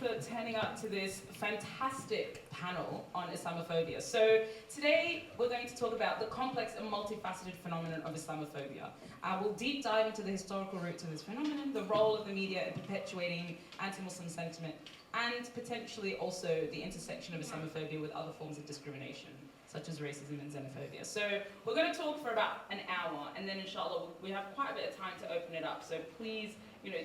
for turning up to this fantastic panel on Islamophobia. So today we're going to talk about the complex and multifaceted phenomenon of Islamophobia. We'll deep dive into the historical roots of this phenomenon, the role of the media in perpetuating anti-Muslim sentiment, and potentially also the intersection of Islamophobia with other forms of discrimination, such as racism and xenophobia. So we're going to talk for about an hour, and then inshallah we have quite a bit of time to open it up. So please,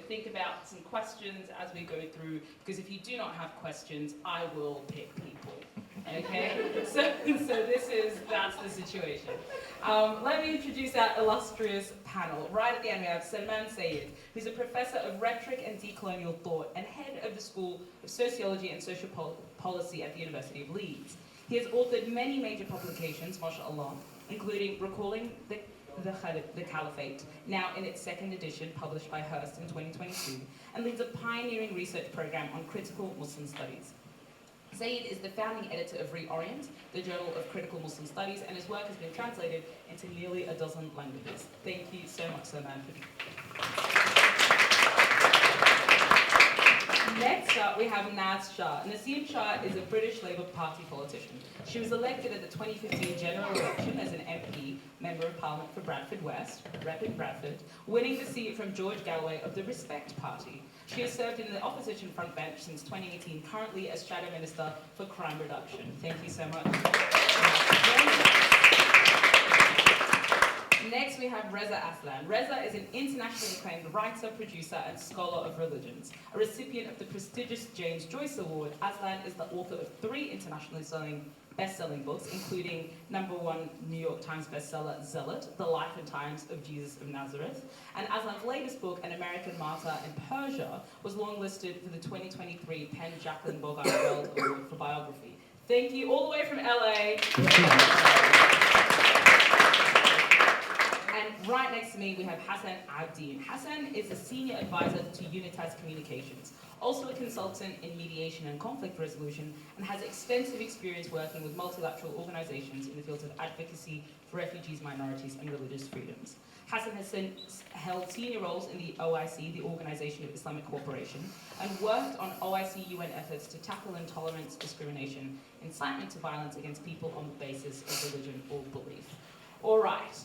think about some questions as we go through, because if you do not have questions, I will pick people. Okay? so that's the situation. Let me introduce our illustrious panel. Right at the end we have Salman Sayyid, who's a professor of rhetoric and decolonial thought and head of the School of Sociology and Social Policy at the University of Leeds. He has authored many major publications, mashallah, including Recalling the Caliphate, now in its second edition, published by Hearst in 2022, and leads a pioneering research program on critical Muslim studies. Sayyid is the founding editor of Reorient, the Journal of Critical Muslim Studies, and his work has been translated into nearly a dozen languages. Thank you so much, Salman. Next up, we have Naz Shah. Naz Shah is a British Labour Party politician. She was elected at the 2015 general election as an MP, Member of Parliament for Bradford West, rep in Bradford, winning the seat from George Galloway of the Respect Party. She has served in the opposition front bench since 2018, currently as Shadow Minister for Crime Reduction. Thank you so much. Next, we have Reza Aslan. Reza is an internationally acclaimed writer, producer, and scholar of religions. A recipient of the prestigious James Joyce Award, Aslan is the author of 3 internationally best-selling books, including #1 New York Times bestseller, Zealot, The Life and Times of Jesus of Nazareth. And Aslan's latest book, An American Martyr in Persia, was longlisted for the 2023 Penn Jacqueline Bogart Award for Biography. Thank you, all the way from LA. And right next to me, we have Hassan Abdein. Hassan is a senior advisor to Unitas Communications, also a consultant in mediation and conflict resolution, and has extensive experience working with multilateral organizations in the fields of advocacy for refugees, minorities, and religious freedoms. Hassan has since held senior roles in the OIC, the Organization of Islamic Cooperation, and worked on OIC UN efforts to tackle intolerance, discrimination, incitement to violence against people on the basis of religion or belief. All right.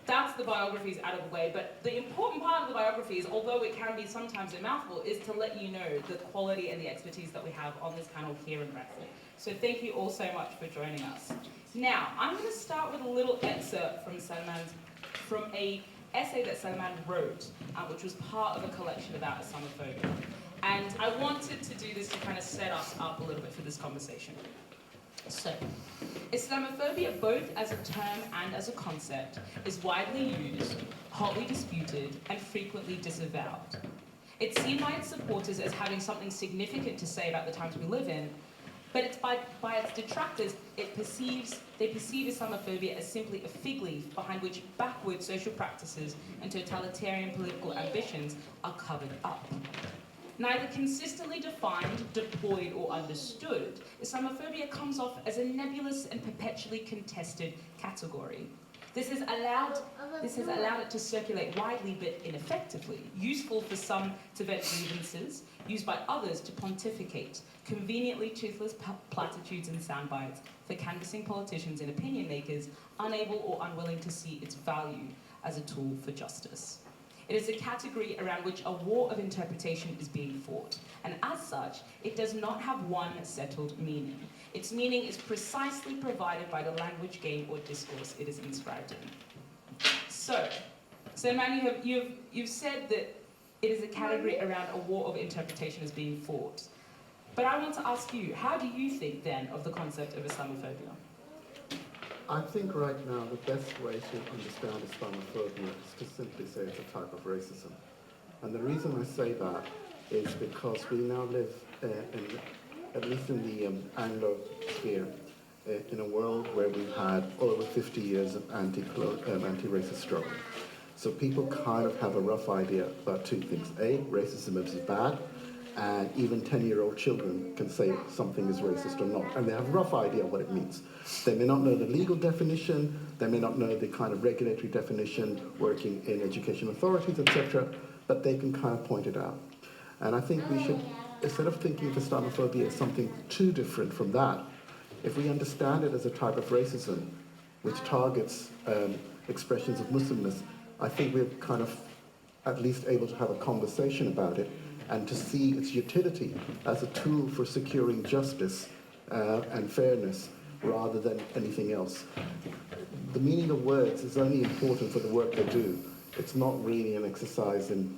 That's the biographies out of the way, but the important part of the biographies, although it can be sometimes a mouthful, is to let you know the quality and the expertise that we have on this panel here in Bradford. So thank you all so much for joining us. Now, I'm going to start with a little excerpt from a essay that Salman wrote, which was part of a collection about Islamophobia. And I wanted to do this to kind of set us up a little bit for this conversation. So, Islamophobia, both as a term and as a concept, is widely used, hotly disputed, and frequently disavowed. It's seen by its supporters as having something significant to say about the times we live in, but it's by its detractors, they perceive Islamophobia as simply a fig leaf behind which backward social practices and totalitarian political ambitions are covered up. Neither consistently defined, deployed, or understood, Islamophobia comes off as a nebulous and perpetually contested category. This has allowed it to circulate widely but ineffectively, useful for some to vent grievances, used by others to pontificate, conveniently toothless platitudes and sound bites for canvassing politicians and opinion makers unable or unwilling to see its value as a tool for justice. It is a category around which a war of interpretation is being fought, and as such, it does not have one settled meaning. Its meaning is precisely provided by the language game or discourse it is inscribed in. So man, you've said that it is a category around a war of interpretation is being fought. But I want to ask you, how do you think then of the concept of Islamophobia? I think right now the best way to understand Islamophobia is to simply say it's a type of racism. And the reason I say that is because we now live, at least in the Anglo sphere, in a world where we've had over 50 years of anti-racist struggle. So people kind of have a rough idea about 2 things. A, racism is bad, and even 10-year-old children can say something is racist or not, and they have a rough idea what it means. They may not know the legal definition, they may not know the kind of regulatory definition working in education authorities, etc., but they can kind of point it out. And I think we should instead of thinking of Islamophobia as something too different from that, if we understand it as a type of racism which targets expressions of Muslimness, I think we're kind of at least able to have a conversation about it and to see its utility as a tool for securing justice and fairness rather than anything else. The meaning of words is only important for the work they do. It's not really an exercise in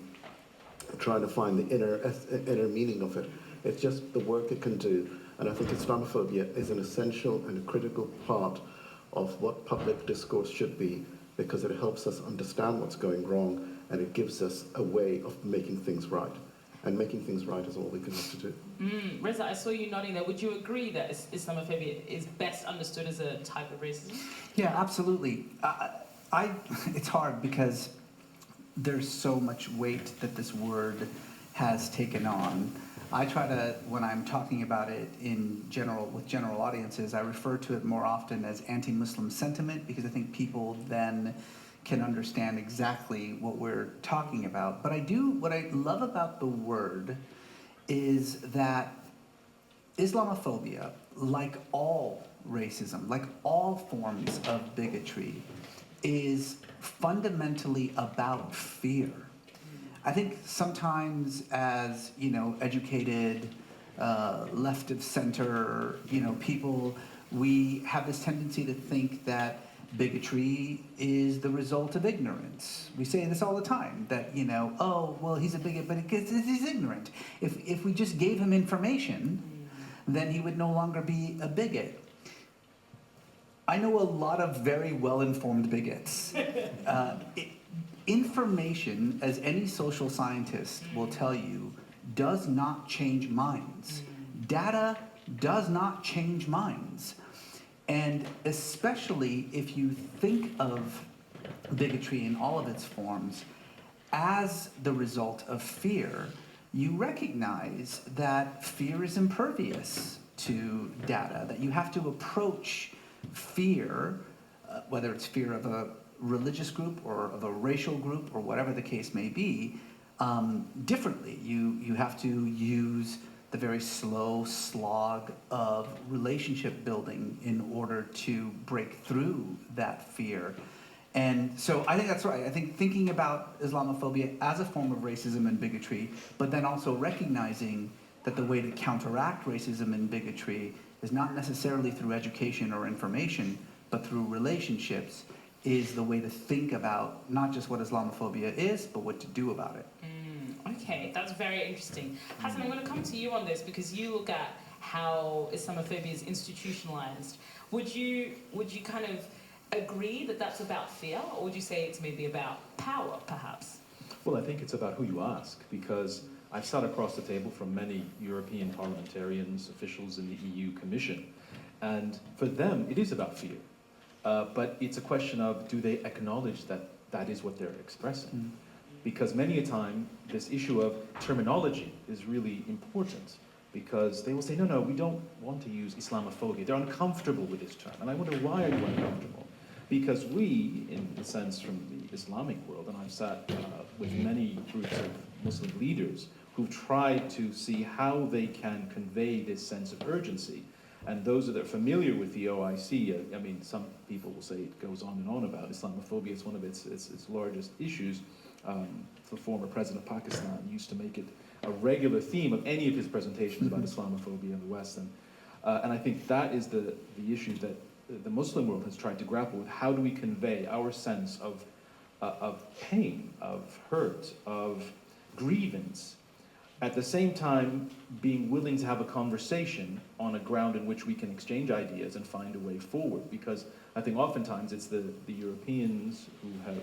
trying to find the inner meaning of it. It's just the work it can do. And I think Islamophobia is an essential and a critical part of what public discourse should be, because it helps us understand what's going wrong and it gives us a way of making things right. And making things right is all we can have to do. Reza, I saw you nodding there. Would you agree that Islamophobia is best understood as a type of racism? Yeah, absolutely. It's hard because there's so much weight that this word has taken on. I try to, when I'm talking about it in general, with general audiences, I refer to it more often as anti-Muslim sentiment, because I think people then can understand exactly what we're talking about. But what I love about the word is that Islamophobia, like all racism, like all forms of bigotry, is fundamentally about fear. I think sometimes as, educated, left of center, people, we have this tendency to think that bigotry is the result of ignorance. We say this all the time, that, oh, well, he's a bigot, but he's ignorant. If we just gave him information, then he would no longer be a bigot. I know a lot of very well-informed bigots. Information, as any social scientist will tell you, does not change minds. Data does not change minds. And especially if you think of bigotry in all of its forms as the result of fear, you recognize that fear is impervious to data, that you have to approach fear, whether it's fear of a religious group or of a racial group or whatever the case may be, differently. You have to use the very slow slog of relationship building in order to break through that fear. And so I think that's right. I think thinking about Islamophobia as a form of racism and bigotry, but then also recognizing that the way to counteract racism and bigotry is not necessarily through education or information, but through relationships, is the way to think about not just what Islamophobia is, but what to do about it. Okay, that's very interesting. Hassan, I'm going to come to you on this because you look at how Islamophobia is institutionalized. Would you kind of agree that that's about fear, or would you say it's maybe about power, perhaps? Well, I think it's about who you ask, because I've sat across the table from many European parliamentarians, officials in the EU Commission, and for them it is about fear. But it's a question of, do they acknowledge that that is what they're expressing? Because many a time, this issue of terminology is really important, because they will say, no, we don't want to use Islamophobia. They're uncomfortable with this term. And I wonder, why are you uncomfortable? Because we, in the sense from the Islamic world, and I've sat with many groups of Muslim leaders who've tried to see how they can convey this sense of urgency. And those that are familiar with the OIC, I mean, some people will say it goes on and on about Islamophobia. It's one of its largest issues. The former president of Pakistan used to make it a regular theme of any of his presentations about Islamophobia in the West. And I think that is the issue that the Muslim world has tried to grapple with. How do we convey our sense of pain, of hurt, of grievance, at the same time being willing to have a conversation on a ground in which we can exchange ideas and find a way forward? Because I think oftentimes it's the Europeans who have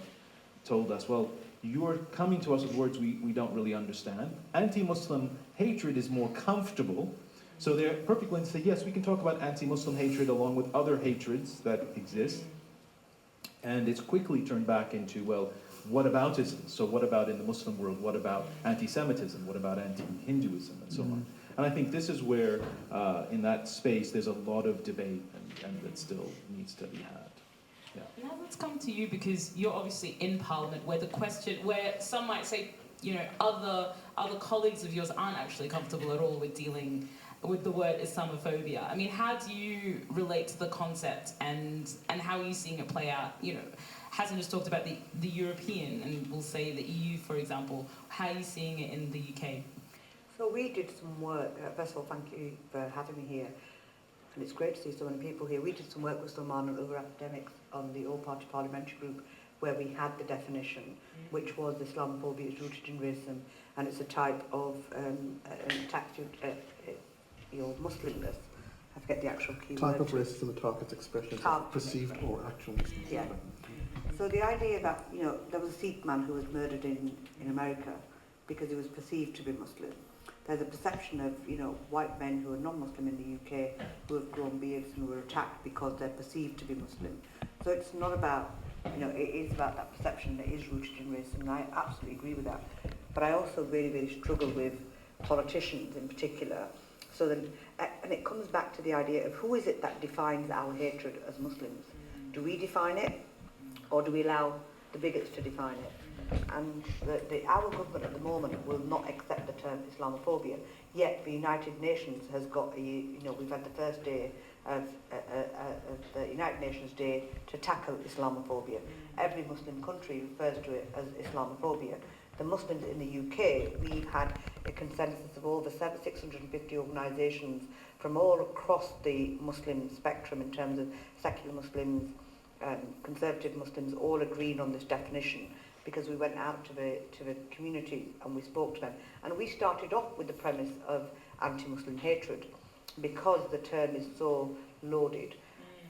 told us, well, you're coming to us with words we don't really understand. Anti-Muslim hatred is more comfortable, so they're perfectly willing to say, yes, we can talk about anti-Muslim hatred along with other hatreds that exist. And it's quickly turned back into, well, whataboutism? So what about in the Muslim world? What about anti-Semitism? What about anti-Hinduism? And so on. And I think this is where, in that space, there's a lot of debate and that still needs to be had. Yeah. Now let's come to you, because you're obviously in Parliament, where some might say other colleagues of yours aren't actually comfortable at all with dealing with the word Islamophobia. I mean, how do you relate to the concept, and how are you seeing it play out? Hassan just talked about the European, and we'll say the EU, for example. How are you seeing it in the UK? So we did some work. First of all, thank you for having me here. And it's great to see so many people here. We did some work with Salman and other academics on the All-Party Parliamentary Group, where we had the definition, which was Islamophobia is rooted in racism, and it's a type of attack to your Muslimness. I forget the actual key Type word. of racism that targets expressions of perceived or actual Muslims. Yeah. So the idea that, there was a Sikh man who was murdered in America because he was perceived to be Muslim. There's a perception of, white men who are non-Muslim in the UK who have grown beards and were attacked because they're perceived to be Muslim. So it's not about, it is about that perception that is rooted in racism, and I absolutely agree with that. But I also really, really struggle with politicians in particular. So then, and it comes back to the idea of who is it that defines our hatred as Muslims? Do we define it, or do we allow the bigots to define it? And our government at the moment will not accept the term Islamophobia. Yet the United Nations has got we've had the first day of the United Nations Day to tackle Islamophobia. Every Muslim country refers to it as Islamophobia. The Muslims in the UK, we've had a consensus of over 650 organisations from all across the Muslim spectrum in terms of secular Muslims, conservative Muslims, all agreeing on this definition, because we went out to the community and we spoke to them. And we started off with the premise of anti-Muslim hatred because the term is so loaded.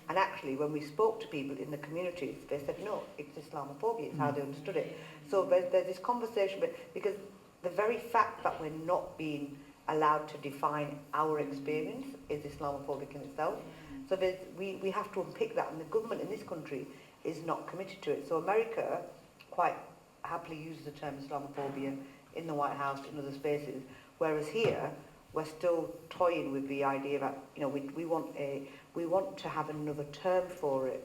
And actually, when we spoke to people in the communities, they said, no, it's Islamophobia, it's how they understood it. So there's this conversation, because the very fact that we're not being allowed to define our experience is Islamophobic in itself. So we have to unpick that, and the government in this country is not committed to it. So America quite happily uses the term Islamophobia in the White House, in other spaces, whereas here we're still toying with the idea that we want to have another term for it,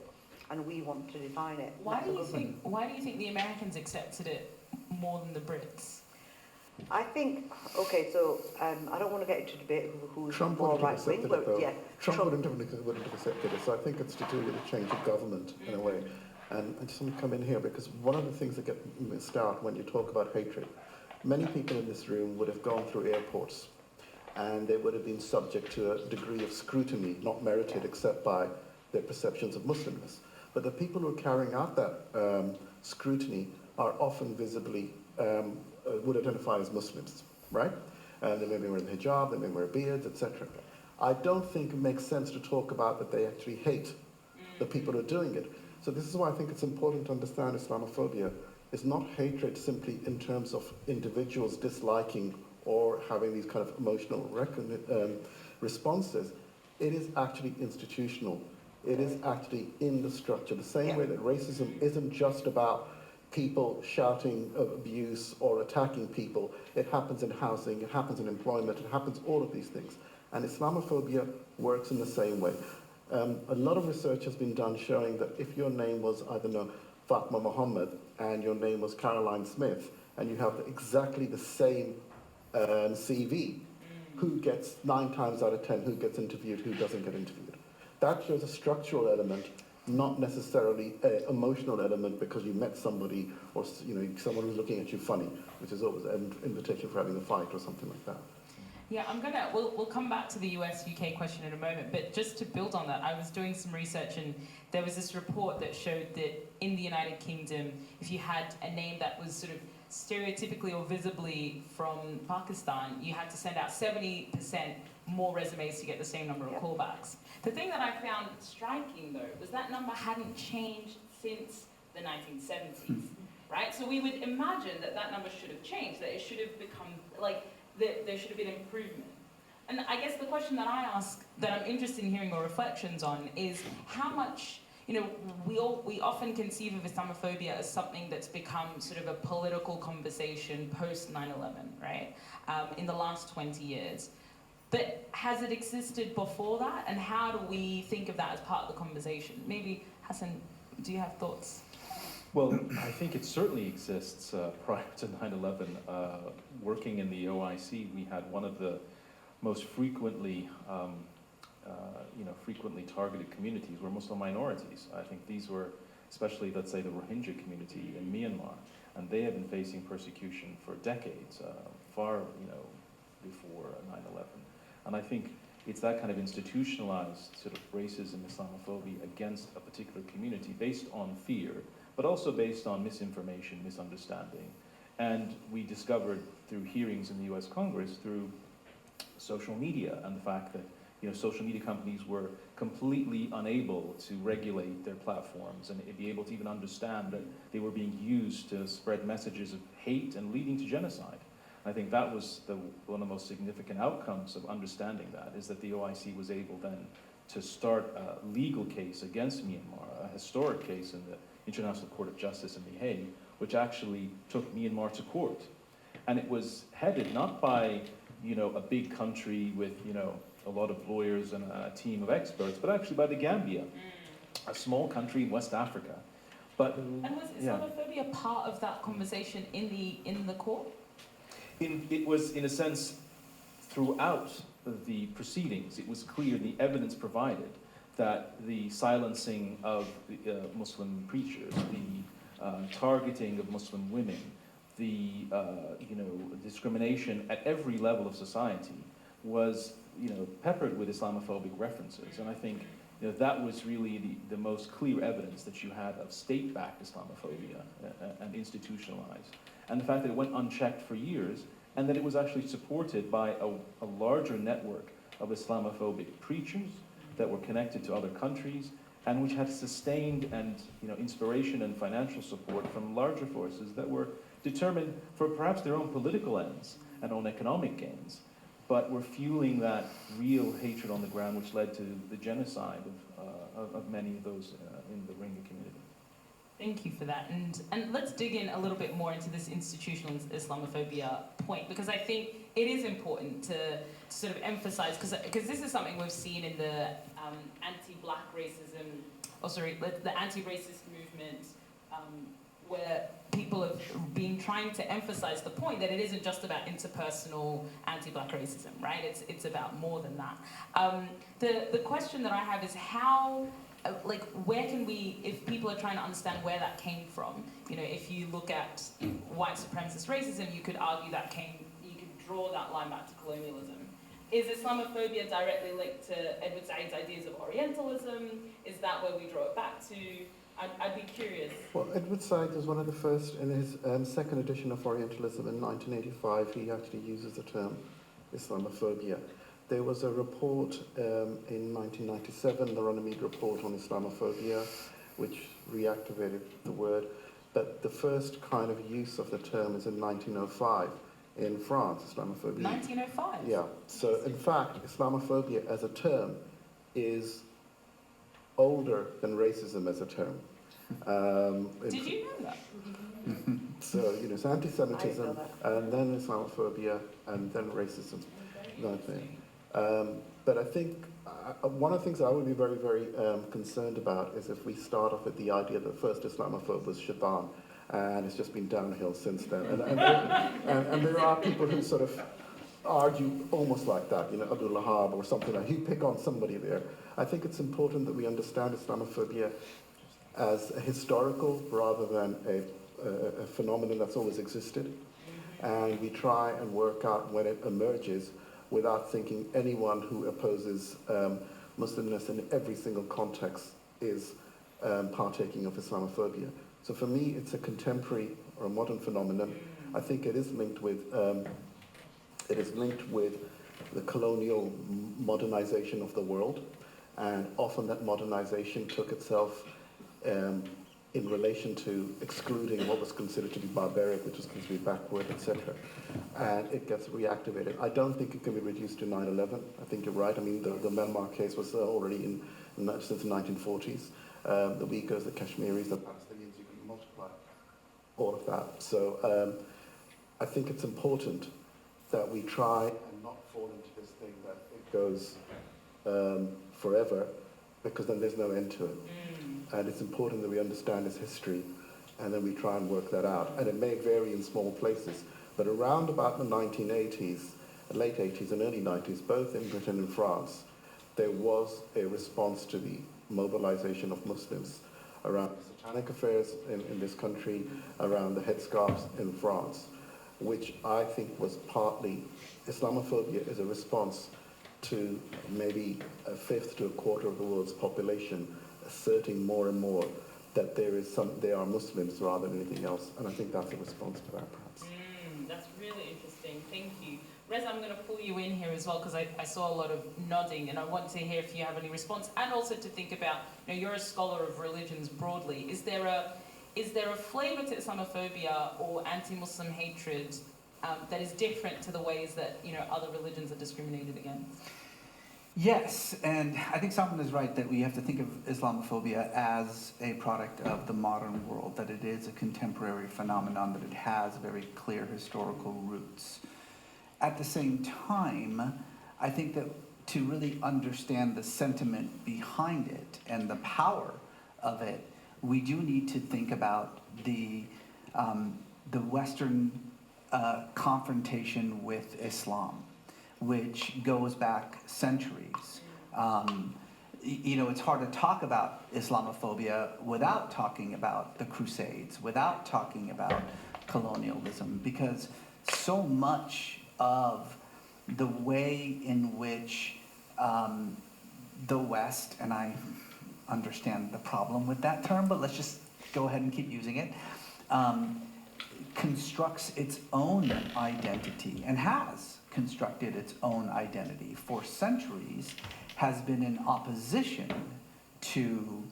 and we want to define it. Why do you think the Americans accepted it more than the Brits? I think, so I don't want to get into debate who's Trump more wouldn't have right-wing, accepted but it, though. yeah. Trump wouldn't have accepted it, so I think it's to do with the change of government, in a way. And I just want to come in here, because one of the things that get missed out when you talk about hatred, many people in this room would have gone through airports, and they would have been subject to a degree of scrutiny, not merited except by their perceptions of Muslimness. But the people who are carrying out that scrutiny are often visibly, would identify as Muslims, right? And they may be wearing hijab, they may wear beards, etc. I don't think it makes sense to talk about that they actually hate the people who are doing it. So this is why I think it's important to understand Islamophobia is not hatred simply in terms of individuals disliking or having these kind of emotional responses. It is actually institutional. It is actually in the structure. The same way that racism isn't just about people shouting abuse or attacking people. It happens in housing, it happens in employment, it happens all of these things. And Islamophobia works in the same way. A lot of research has been done showing that if your name was, I don't know, Fatma Muhammad, and your name was Caroline Smith, and you have exactly the same CV, who gets 9 times out of 10, who gets interviewed, who doesn't get interviewed? That shows a structural element, not necessarily an emotional element because you met somebody or someone who's looking at you funny, which is always an invitation for having a fight or something like that. Yeah, we'll come back to the US-UK question in a moment, but just to build on that, I was doing some research and there was this report that showed that in the United Kingdom, if you had a name that was sort of stereotypically or visibly from Pakistan, you had to send out 70% more resumes to get the same number of callbacks. The thing that I found striking, though, was that number hadn't changed since the 1970s, right? So we would imagine that that number should have changed, that it should have become, there should have been improvement. And I guess the question that I ask, that I'm interested in hearing your reflections on, is how much, we often conceive of Islamophobia as something that's become sort of a political conversation post 9/11, right? In the last 20 years. But has it existed before that? And how do we think of that as part of the conversation? Maybe, Hassan, do you have thoughts? Well, I think it certainly exists prior to 9/11. Working in the OIC, we had one of the most frequently, frequently targeted communities were Muslim minorities. I think these were, especially, let's say, the Rohingya community in Myanmar, and they have been facing persecution for decades, far, before 9/11. And I think it's that kind of institutionalized sort of racism, Islamophobia against a particular community based on fear, but also based on misinformation, misunderstanding. And we discovered through hearings in the US Congress, through social media, and the fact that social media companies were completely unable to regulate their platforms and be able to even understand that they were being used to spread messages of hate and leading to genocide. I think that was one of the most significant outcomes of understanding that, is that the OIC was able then to start a legal case against Myanmar, a historic case in the International Court of Justice in The Hague, which actually took Myanmar to court. And it was headed not by, a big country with, a lot of lawyers and a team of experts, but actually by the Gambia, a small country in West Africa. But And was Islamophobia part of that conversation in the court? It was, in a sense, throughout the proceedings, it was clear, the evidence provided, that the silencing of Muslim preachers, the targeting of Muslim women, the discrimination at every level of society was peppered with Islamophobic references. And I think that was really the most clear evidence that you had of state-backed Islamophobia and institutionalized. And the fact that it went unchecked for years, and that it was actually supported by a larger network of Islamophobic preachers that were connected to other countries, and which had sustained and inspiration and financial support from larger forces that were determined for perhaps their own political ends and own economic gains, but were fueling that real hatred on the ground, which led to the genocide of many of those in the Rohingya community. Thank you for that. And let's dig in a little bit more into this institutional Islamophobia point, because I think it is important to sort of emphasize, because this is something we've seen in the anti-black racism, the anti-racist movement, where people have been trying to emphasize the point that it isn't just about interpersonal anti-black racism, right? It's about more than that. The question that I have is how, where can we, if people are trying to understand where that came from, if you look at white supremacist racism, you could argue you could draw that line back to colonialism. Is Islamophobia directly linked to Edward Said's ideas of Orientalism? Is that where we draw it back to? I'd be curious. Well, Edward Said was one of the first, in his second edition of Orientalism in 1985, he actually uses the term Islamophobia. There was a report in 1997, the Runnymede Report on Islamophobia, which reactivated the word. But the first kind of use of the term is in 1905 in France, Islamophobia. 1905? Yeah. So, in fact, Islamophobia as a term is older than racism as a term. Did you know that? So, it's anti-Semitism, and then Islamophobia, and then racism. But I think one of the things that I would be very, very concerned about is if we start off with the idea that first Islamophobe was Shaitan, and it's just been downhill since then. And there are people who sort of argue almost like that, Abdul Lahab or something like that. You pick on somebody there. I think it's important that we understand Islamophobia as a historical rather than a phenomenon that's always existed. And we try and work out when it emerges without thinking anyone who opposes Muslimness in every single context is partaking of Islamophobia. So for me, it's a contemporary or a modern phenomenon. I think it is linked with the colonial modernization of the world, and often that modernization took itself in relation to excluding what was considered to be barbaric, which was considered to be backward, etc. And it gets reactivated. I don't think it can be reduced to 9/11. I think you're right. I mean, the Myanmar case was already since the 1940s. The Uyghurs, the Kashmiris, the Palestinians, you can multiply all of that. So I think it's important that we try and not fall into this thing that it goes forever, because then there's no end to it. And it's important that we understand its history and then we try and work that out. And it may vary in small places, but around about the 1980s, late 80s and early 90s, both in Britain and France, there was a response to the mobilization of Muslims around satanic affairs in this country, around the headscarves in France, which I think was partly, Islamophobia is a response to maybe a fifth to a quarter of the world's population asserting more and more that they are Muslims rather than anything else, and I think that's a response to that, perhaps. That's really interesting. Thank you. Reza, I'm going to pull you in here as well because I saw a lot of nodding, and I want to hear if you have any response, and also to think about, you're a scholar of religions broadly. Is there a flavour to Islamophobia or anti-Muslim hatred that is different to the ways that other religions are discriminated against? Yes, and I think Salman is right that we have to think of Islamophobia as a product of the modern world, that it is a contemporary phenomenon, that it has very clear historical roots. At the same time, I think that to really understand the sentiment behind it and the power of it, we do need to think about the Western confrontation with Islam, which goes back centuries. It's hard to talk about Islamophobia without talking about the Crusades, without talking about colonialism, because so much of the way in which the West, and I understand the problem with that term, but let's just go ahead and keep using it, constructs its own identity, and has constructed its own identity for centuries, has been in opposition to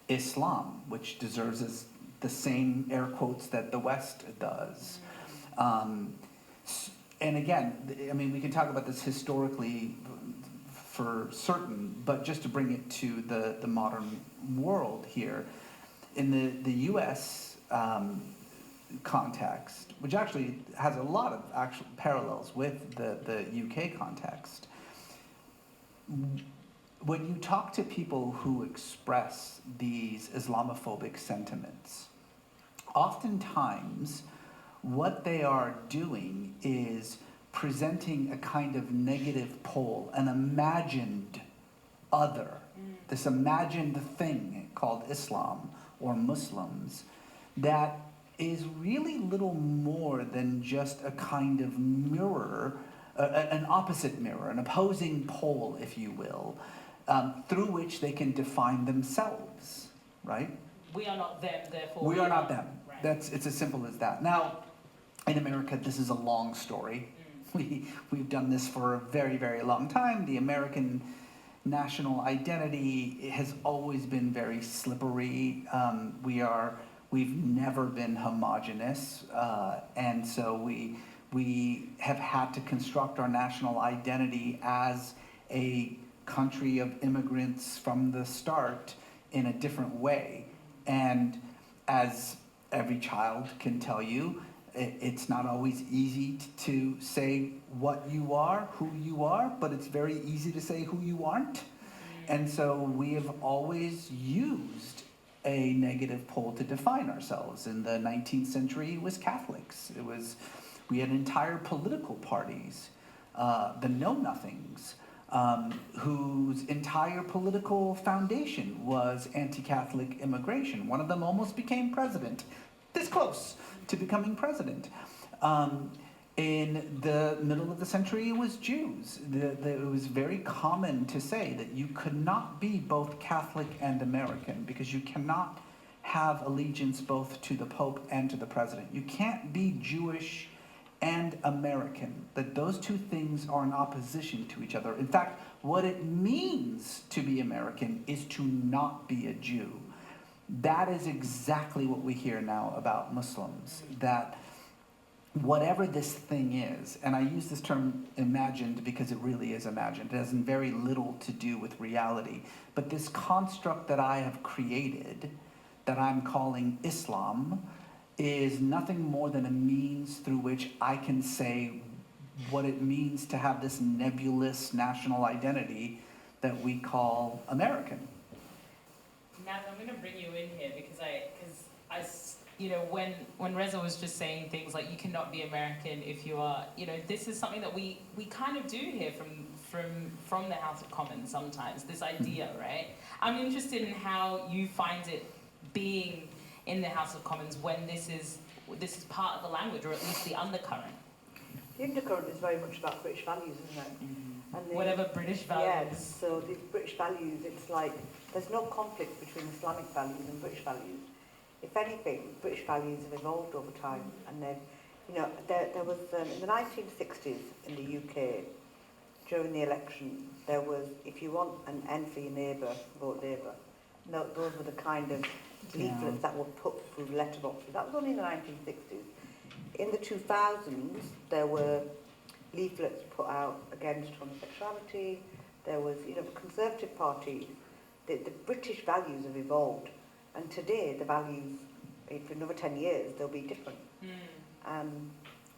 Islam, which deserves the same air quotes that the West does. And again, we can talk about this historically for certain, but just to bring it to the modern world here, in the U.S. Context, which actually has a lot of actual parallels with the UK context, when you talk to people who express these Islamophobic sentiments, oftentimes what they are doing is presenting a kind of negative pole, an imagined other, this imagined thing called Islam or Muslims, that is really little more than just a kind of mirror, an opposite mirror, an opposing pole, if you will, through which they can define themselves, right? We are not them, therefore we are not them. Right. It's as simple as that. Now, in America, this is a long story. We've done this for a very, very long time. The American national identity has always been very slippery. We've never been homogenous, and so we have had to construct our national identity as a country of immigrants from the start in a different way. And as every child can tell you, it's not always easy to say what you are, who you are, but it's very easy to say who you aren't. And so we have always used a negative pole to define ourselves. In the 19th century, it was Catholics. We had entire political parties, the Know-Nothings, whose entire political foundation was anti-Catholic immigration. One of them almost became president, this close to becoming president. In the middle of the century, it was Jews. It was very common to say that you could not be both Catholic and American, because you cannot have allegiance both to the Pope and to the president. You can't be Jewish and American, that those two things are in opposition to each other. In fact, what it means to be American is to not be a Jew. That is exactly what we hear now about Muslims, that whatever this thing is, and I use this term imagined because it really is imagined, it has very little to do with reality, but this construct that I have created, that I'm calling Islam, is nothing more than a means through which I can say what it means to have this nebulous national identity that we call American. Naz, I'm going to bring you in here because you know, when Reza was just saying things like you cannot be American if you are, you know, this is something that we kind of do hear from the House of Commons sometimes, this idea, right? I'm interested in how you find it being in the House of Commons when this is part of the language, or at least the undercurrent. The undercurrent is very much about British values, isn't it? Mm-hmm. And Whatever British values. Yes, so these British values, it's like there's no conflict between Islamic values and British values. If anything, British values have evolved over time, and they've, you know, there was in the 1960s in the UK, during the election, there was, if you want an end for your neighbour, vote Labour. No, those were the kind of leaflets that were put through letterboxes. That was only in the 1960s. In the 2000s, there were leaflets put out against homosexuality. There was, you know, the Conservative Party. The British values have evolved, and today the values, for another 10 years, they'll be different.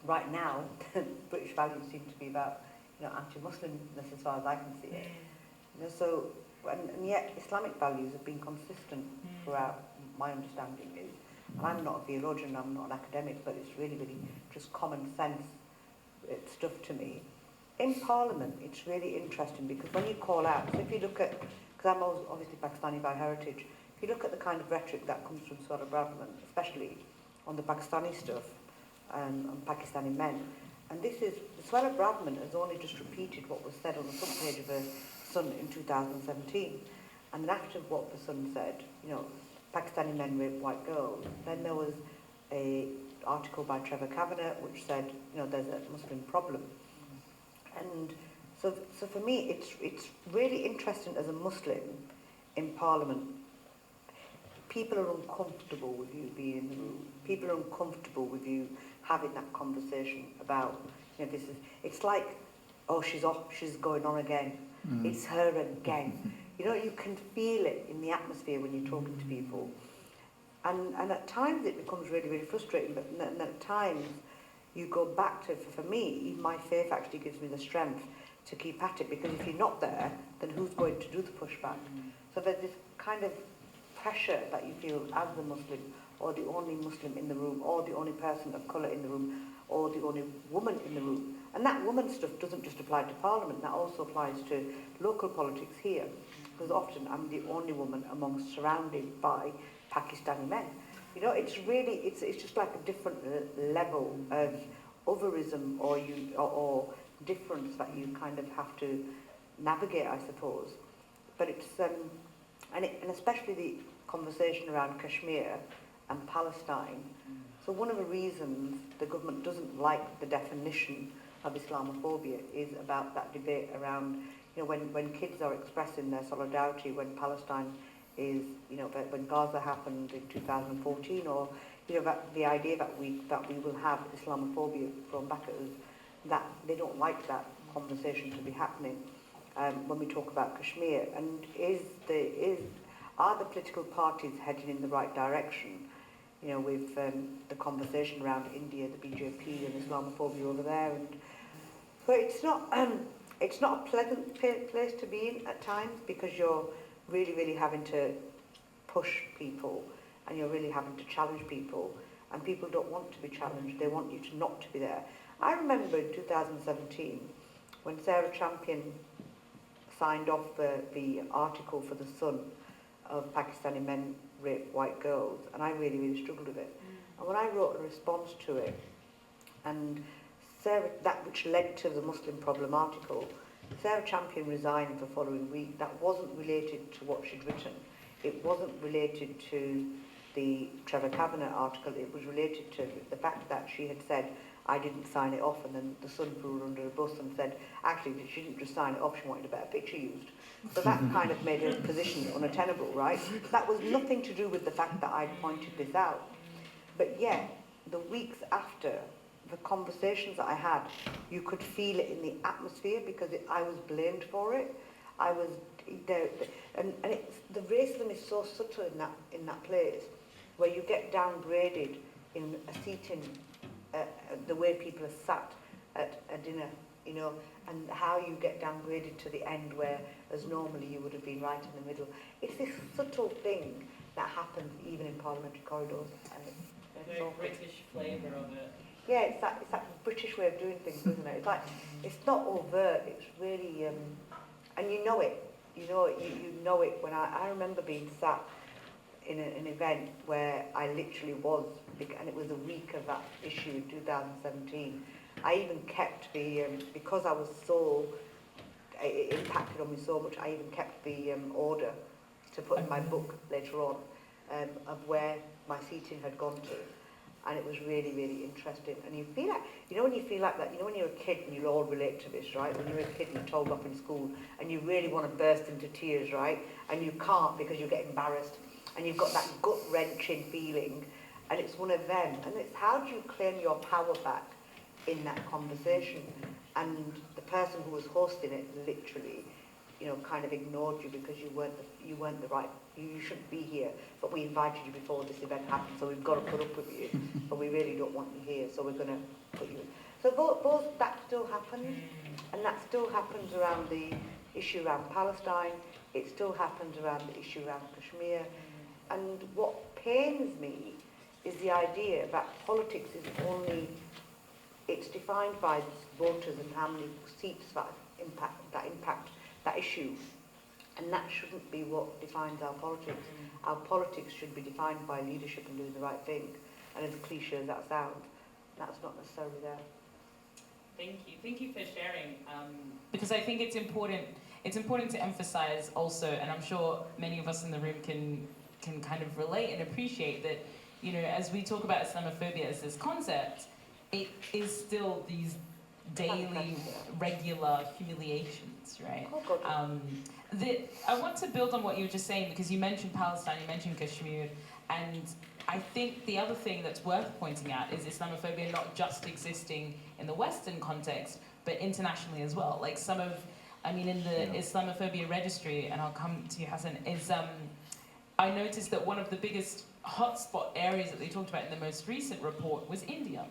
Right now, British values seem to be about, you know, anti-Muslimness as far as I can see it. You know, so, and yet Islamic values have been consistent throughout. My understanding is, and I'm not a theologian, I'm not an academic, but it's really, really just common sense stuff to me. In Parliament, it's really interesting because when you call out, so if you look at, because I'm obviously Pakistani by heritage, if you look at the kind of rhetoric that comes from Swara Bradman, especially on the Pakistani stuff, on Pakistani men, and this is, Swara Bradman has only just repeated what was said on the front page of the Sun in 2017, and then after what the Sun said, you know, Pakistani men rape white girls, then there was a article by Trevor Kavanagh which said, you know, there's a Muslim problem. And so for me, it's really interesting as a Muslim in Parliament. People are uncomfortable with you being in the room. People are uncomfortable with you having that conversation about, you know, this is, it's like, oh, she's going on again. It's her again. You know, you can feel it in the atmosphere when you're talking to people. And at times it becomes really, really frustrating, but at times you go back to, for me, my faith actually gives me the strength to keep at it, because if you're not there, then who's going to do the pushback? So there's this kind of pressure that you feel as the Muslim, or the only Muslim in the room, or the only person of colour in the room, or the only woman in the room. And that woman stuff doesn't just apply to Parliament, that also applies to local politics here. Because often I'm the only woman surrounded by Pakistani men. You know, it's really, it's just like a different level of otherism or difference that you kind of have to navigate, I suppose. But it's, and especially the conversation around Kashmir and Palestine. So one of the reasons the government doesn't like the definition of Islamophobia is about that debate around, you know, when kids are expressing their solidarity when Palestine is, you know, when Gaza happened in 2014, or, you know, that the idea that we will have Islamophobia thrown back at us, that they don't like that conversation to be happening when we talk about Kashmir. And are the political parties heading in the right direction? You know, with the conversation around India, the BJP, and Islamophobia over there, and so it's not a pleasant place to be in at times, because you're really, really having to push people, and you're really having to challenge people, and people don't want to be challenged. They want you to not to be there. I remember in 2017 when Sarah Champion signed off the article for the Sun of Pakistani men rape white girls, and I really, really struggled with it. And when I wrote a response to it, and Sarah, that which led to the Muslim problem article, Sarah Champion resigned the following week. That wasn't related to what she'd written. It wasn't related to the Trevor Kavanagh article. It was related to the fact that she had said, I didn't sign it off, and then the Sun threw her under a bus and said, actually, she didn't just sign it off, she wanted a better picture used. So that kind of made her position unattainable, right? That was nothing to do with the fact that I'd pointed this out. But yet, the weeks after, the conversations that I had, you could feel it in the atmosphere, because I was blamed for it. I was there, and the racism is so subtle in that place, where you get downgraded in a seating, the way people are sat at a dinner, you know, and how you get downgraded to the end, where as normally you would have been right in the middle. It's this subtle thing that happens even in parliamentary corridors, and it's The awful. British flavour of it. Yeah, it's that British way of doing things, isn't it? It's like, it's not overt, it's really, and you know it. You know it when I remember being sat in an event where I literally was, and it was a week of that issue in 2017. I even kept the, because I was so, it impacted on me so much, I even kept the order to put in my book later on of where my seating had gone to. And it was really, really interesting. And you feel like, you know when you feel like that, you know when you're a kid and you all relate to this, right? When you're a kid and you're told off in school and you really want to burst into tears, right? And you can't because you get embarrassed and you've got that gut-wrenching feeling, and it's one of them. And it's how do you claim your power back in that conversation? And the person who was hosting it literally, you know, kind of ignored you because you weren't the right, you shouldn't be here, but we invited you before this event happened, so we've got to put up with you, but we really don't want you here, so we're going to put you in. So that still happens, and that still happens around the issue around Palestine, it still happens around the issue around Kashmir, and what pains me is the idea that politics is only, it's defined by voters and how many seats that impact that issue. And that shouldn't be what defines our politics. Our politics should be defined by leadership and doing the right thing. And as cliche as that sounds, that's not necessarily there. Thank you for sharing. Because I think it's important to emphasize also, and I'm sure many of us in the room can kind of relate and appreciate that, you know, as we talk about Islamophobia as this concept, it is still these daily, regular humiliations, right? I want to build on what you were just saying, because you mentioned Palestine, you mentioned Kashmir, and I think the other thing that's worth pointing out is Islamophobia not just existing in the Western context, but internationally as well. Like in the Islamophobia registry, and I'll come to you, Hassan, is I noticed that one of the biggest hotspot areas that they talked about in the most recent report was India,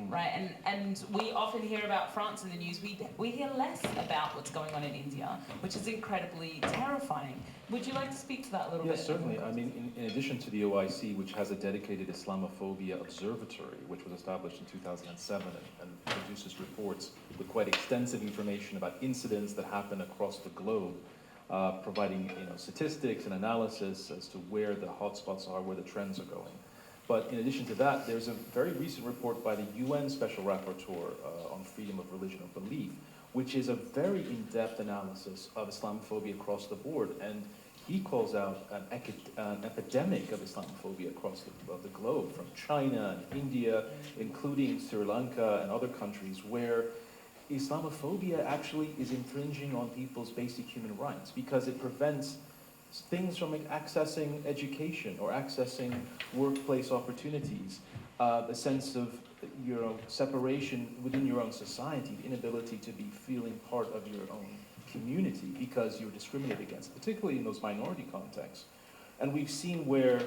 right? And we often hear about France in the news. We hear less about what's going on in India, which is incredibly terrifying. Would you like to speak to that a little bit? Yes, certainly. I mean, in addition to the OIC, which has a dedicated Islamophobia observatory, which was established in 2007 and produces reports with quite extensive information about incidents that happen across the globe, providing statistics and analysis as to where the hotspots are, where the trends are going. But in addition to that, there's a very recent report by the UN Special Rapporteur on freedom of religion or belief, which is a very in-depth analysis of Islamophobia across the board. And he calls out an epidemic of Islamophobia across the globe, from China and India, including Sri Lanka and other countries, where Islamophobia actually is infringing on people's basic human rights because it prevents things from accessing education or accessing workplace opportunities, a sense of separation within your own society, the inability to be feeling part of your own community because you're discriminated against, particularly in those minority contexts. And we've seen where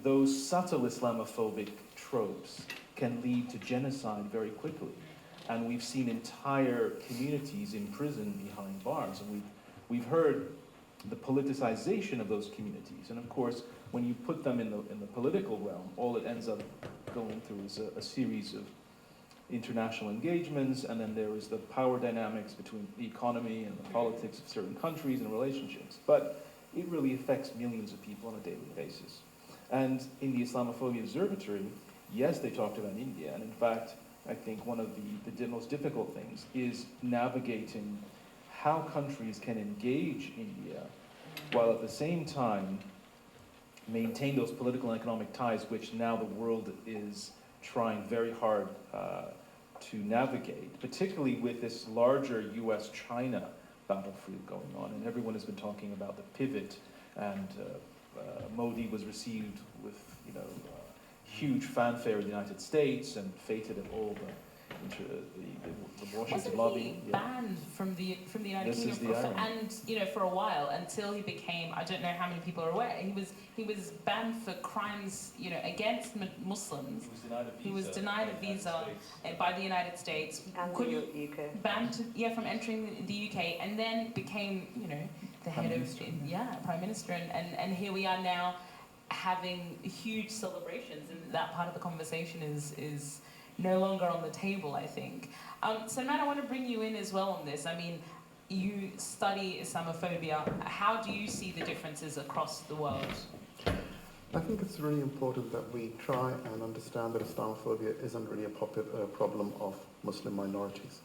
those subtle Islamophobic tropes can lead to genocide very quickly. And we've seen entire communities imprisoned behind bars. And we've heard the politicization of those communities. And of course, when you put them in the political realm, all it ends up going through is a series of international engagements, and then there is the power dynamics between the economy and the politics of certain countries and relationships. But it really affects millions of people on a daily basis. And in the Islamophobia Observatory, yes, they talked about India, and in fact, I think one of the most difficult things is navigating how countries can engage India while at the same time maintain those political and economic ties, which now the world is trying very hard to navigate, particularly with this larger US-China battlefield going on. And everyone has been talking about the pivot, and Modi was received with huge fanfare in the United States and feted at all the Washington lobby. Wasn't he banned from the United Kingdom for a while, until he became, I don't know how many people are aware, he was banned for crimes against Muslims. He was denied a visa by the United States. And the UK. Banned from entering the UK, and then became the head of Prime Minister, and here we are now. having huge celebrations, and that part of the conversation is no longer on the table, I think. Salman, I want to bring you in as well on this. I mean, you study Islamophobia. How do you see the differences across the world? I think it's really important that we try and understand that Islamophobia isn't really a problem of Muslim minorities.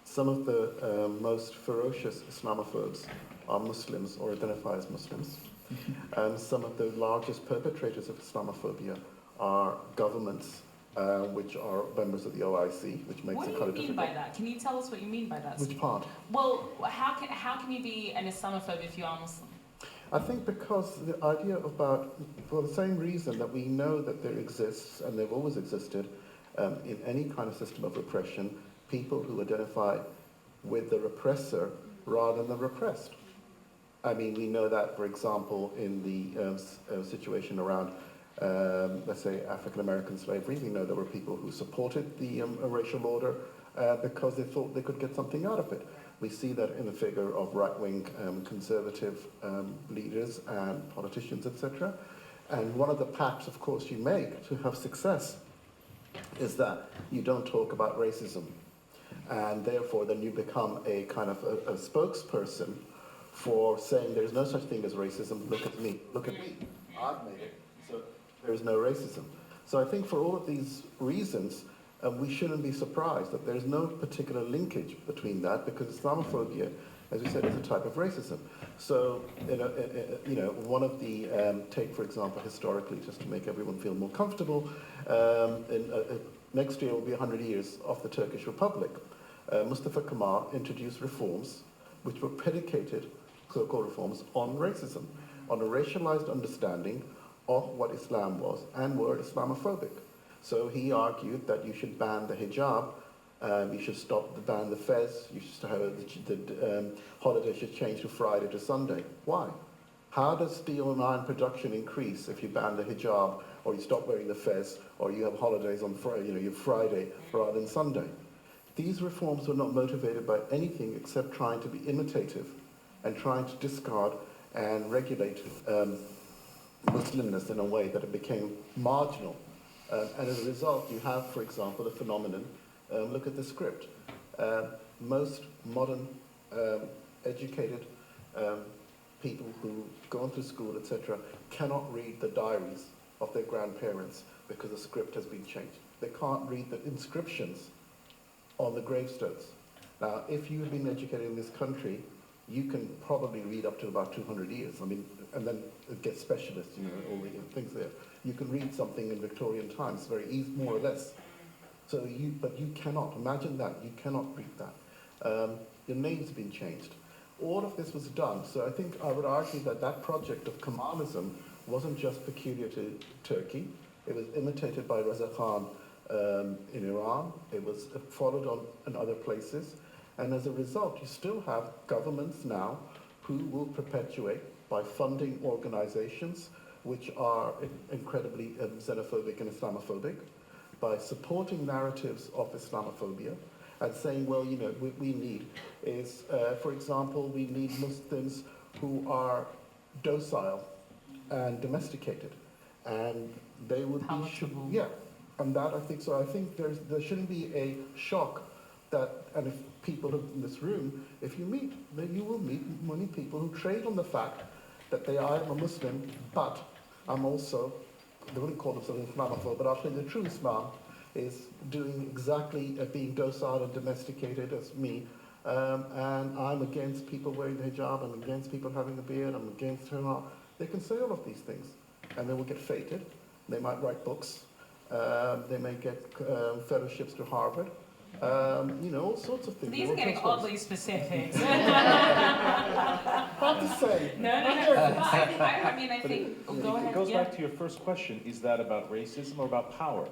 Some of the most ferocious Islamophobes are Muslims or identify as Muslims. And some of the largest perpetrators of Islamophobia are governments which are members of the OIC, which makes What it do kind you of mean by difficult. that? Can you tell us what you mean by that? Which part? Well, how can you be an Islamophobe if you are Muslim? I think because the idea about, for the same reason that we know that there exists, and they've always existed, in any kind of system of repression, people who identify with the repressor rather than the repressed. I mean, we know that, for example, in the situation around, let's say, African-American slavery, we know there were people who supported the racial order because they thought they could get something out of it. We see that in the figure of right-wing conservative leaders and politicians, etc. And one of the pacts, of course, you make to have success is that you don't talk about racism. And therefore, then you become a kind of a spokesperson for saying there's no such thing as racism. Look at me, I've made it, so there's no racism. So I think for all of these reasons, we shouldn't be surprised that there's no particular linkage between that, because Islamophobia, as we said, is a type of racism. So, one of the, take for example, historically, just to make everyone feel more comfortable, next year will be 100 years of the Turkish Republic. Mustafa Kemal introduced reforms which were predicated, so-called reforms, on racism, on a racialized understanding of what Islam was, and were Islamophobic. So he argued that you should ban the hijab, you should ban the fez, you should have the holiday should change to Friday to Sunday. Why? How does steel and iron production increase if you ban the hijab, or you stop wearing the fez, or you have holidays on Friday, you have Friday rather than Sunday? These reforms were not motivated by anything except trying to be imitative and trying to discard and regulate Muslimness in a way that it became marginal. And as a result, you have, for example, a phenomenon, look at the script. Most modern educated people who go on through school, etc., cannot read the diaries of their grandparents because the script has been changed. They can't read the inscriptions on the gravestones. Now, if you've been educated in this country, you can probably read up to about 200 years. I mean, and then it gets specialists, all the things there. You can read something in Victorian times, very easy, more or less. So but you cannot, imagine that, you cannot read that. Your name's been changed. All of this was done. So I think I would argue that that project of Kemalism wasn't just peculiar to Turkey. It was imitated by Reza Khan in Iran. It was followed on in other places. And as a result, you still have governments now who will perpetuate by funding organizations which are incredibly xenophobic and Islamophobic, by supporting narratives of Islamophobia and saying, well, what we need is, for example, we need Muslims who are docile and domesticated. And they would palatable. be, and that I think, so I think there shouldn't be a shock that, and if people in this room, if you meet, then you will meet many people who trade on the fact that I am a Muslim, but I'm also, they wouldn't call themselves Islamophobe, but actually the true Islam is doing exactly being docile and domesticated as me. And I'm against people wearing the hijab, I'm against people having a beard, I'm against her. They can say all of these things, and they will get feted. They might write books. They may get fellowships to Harvard. All sorts of things. These are getting oddly specific. Hard to say. No. I think. Go ahead. It goes back to your first question: is that about racism or about power?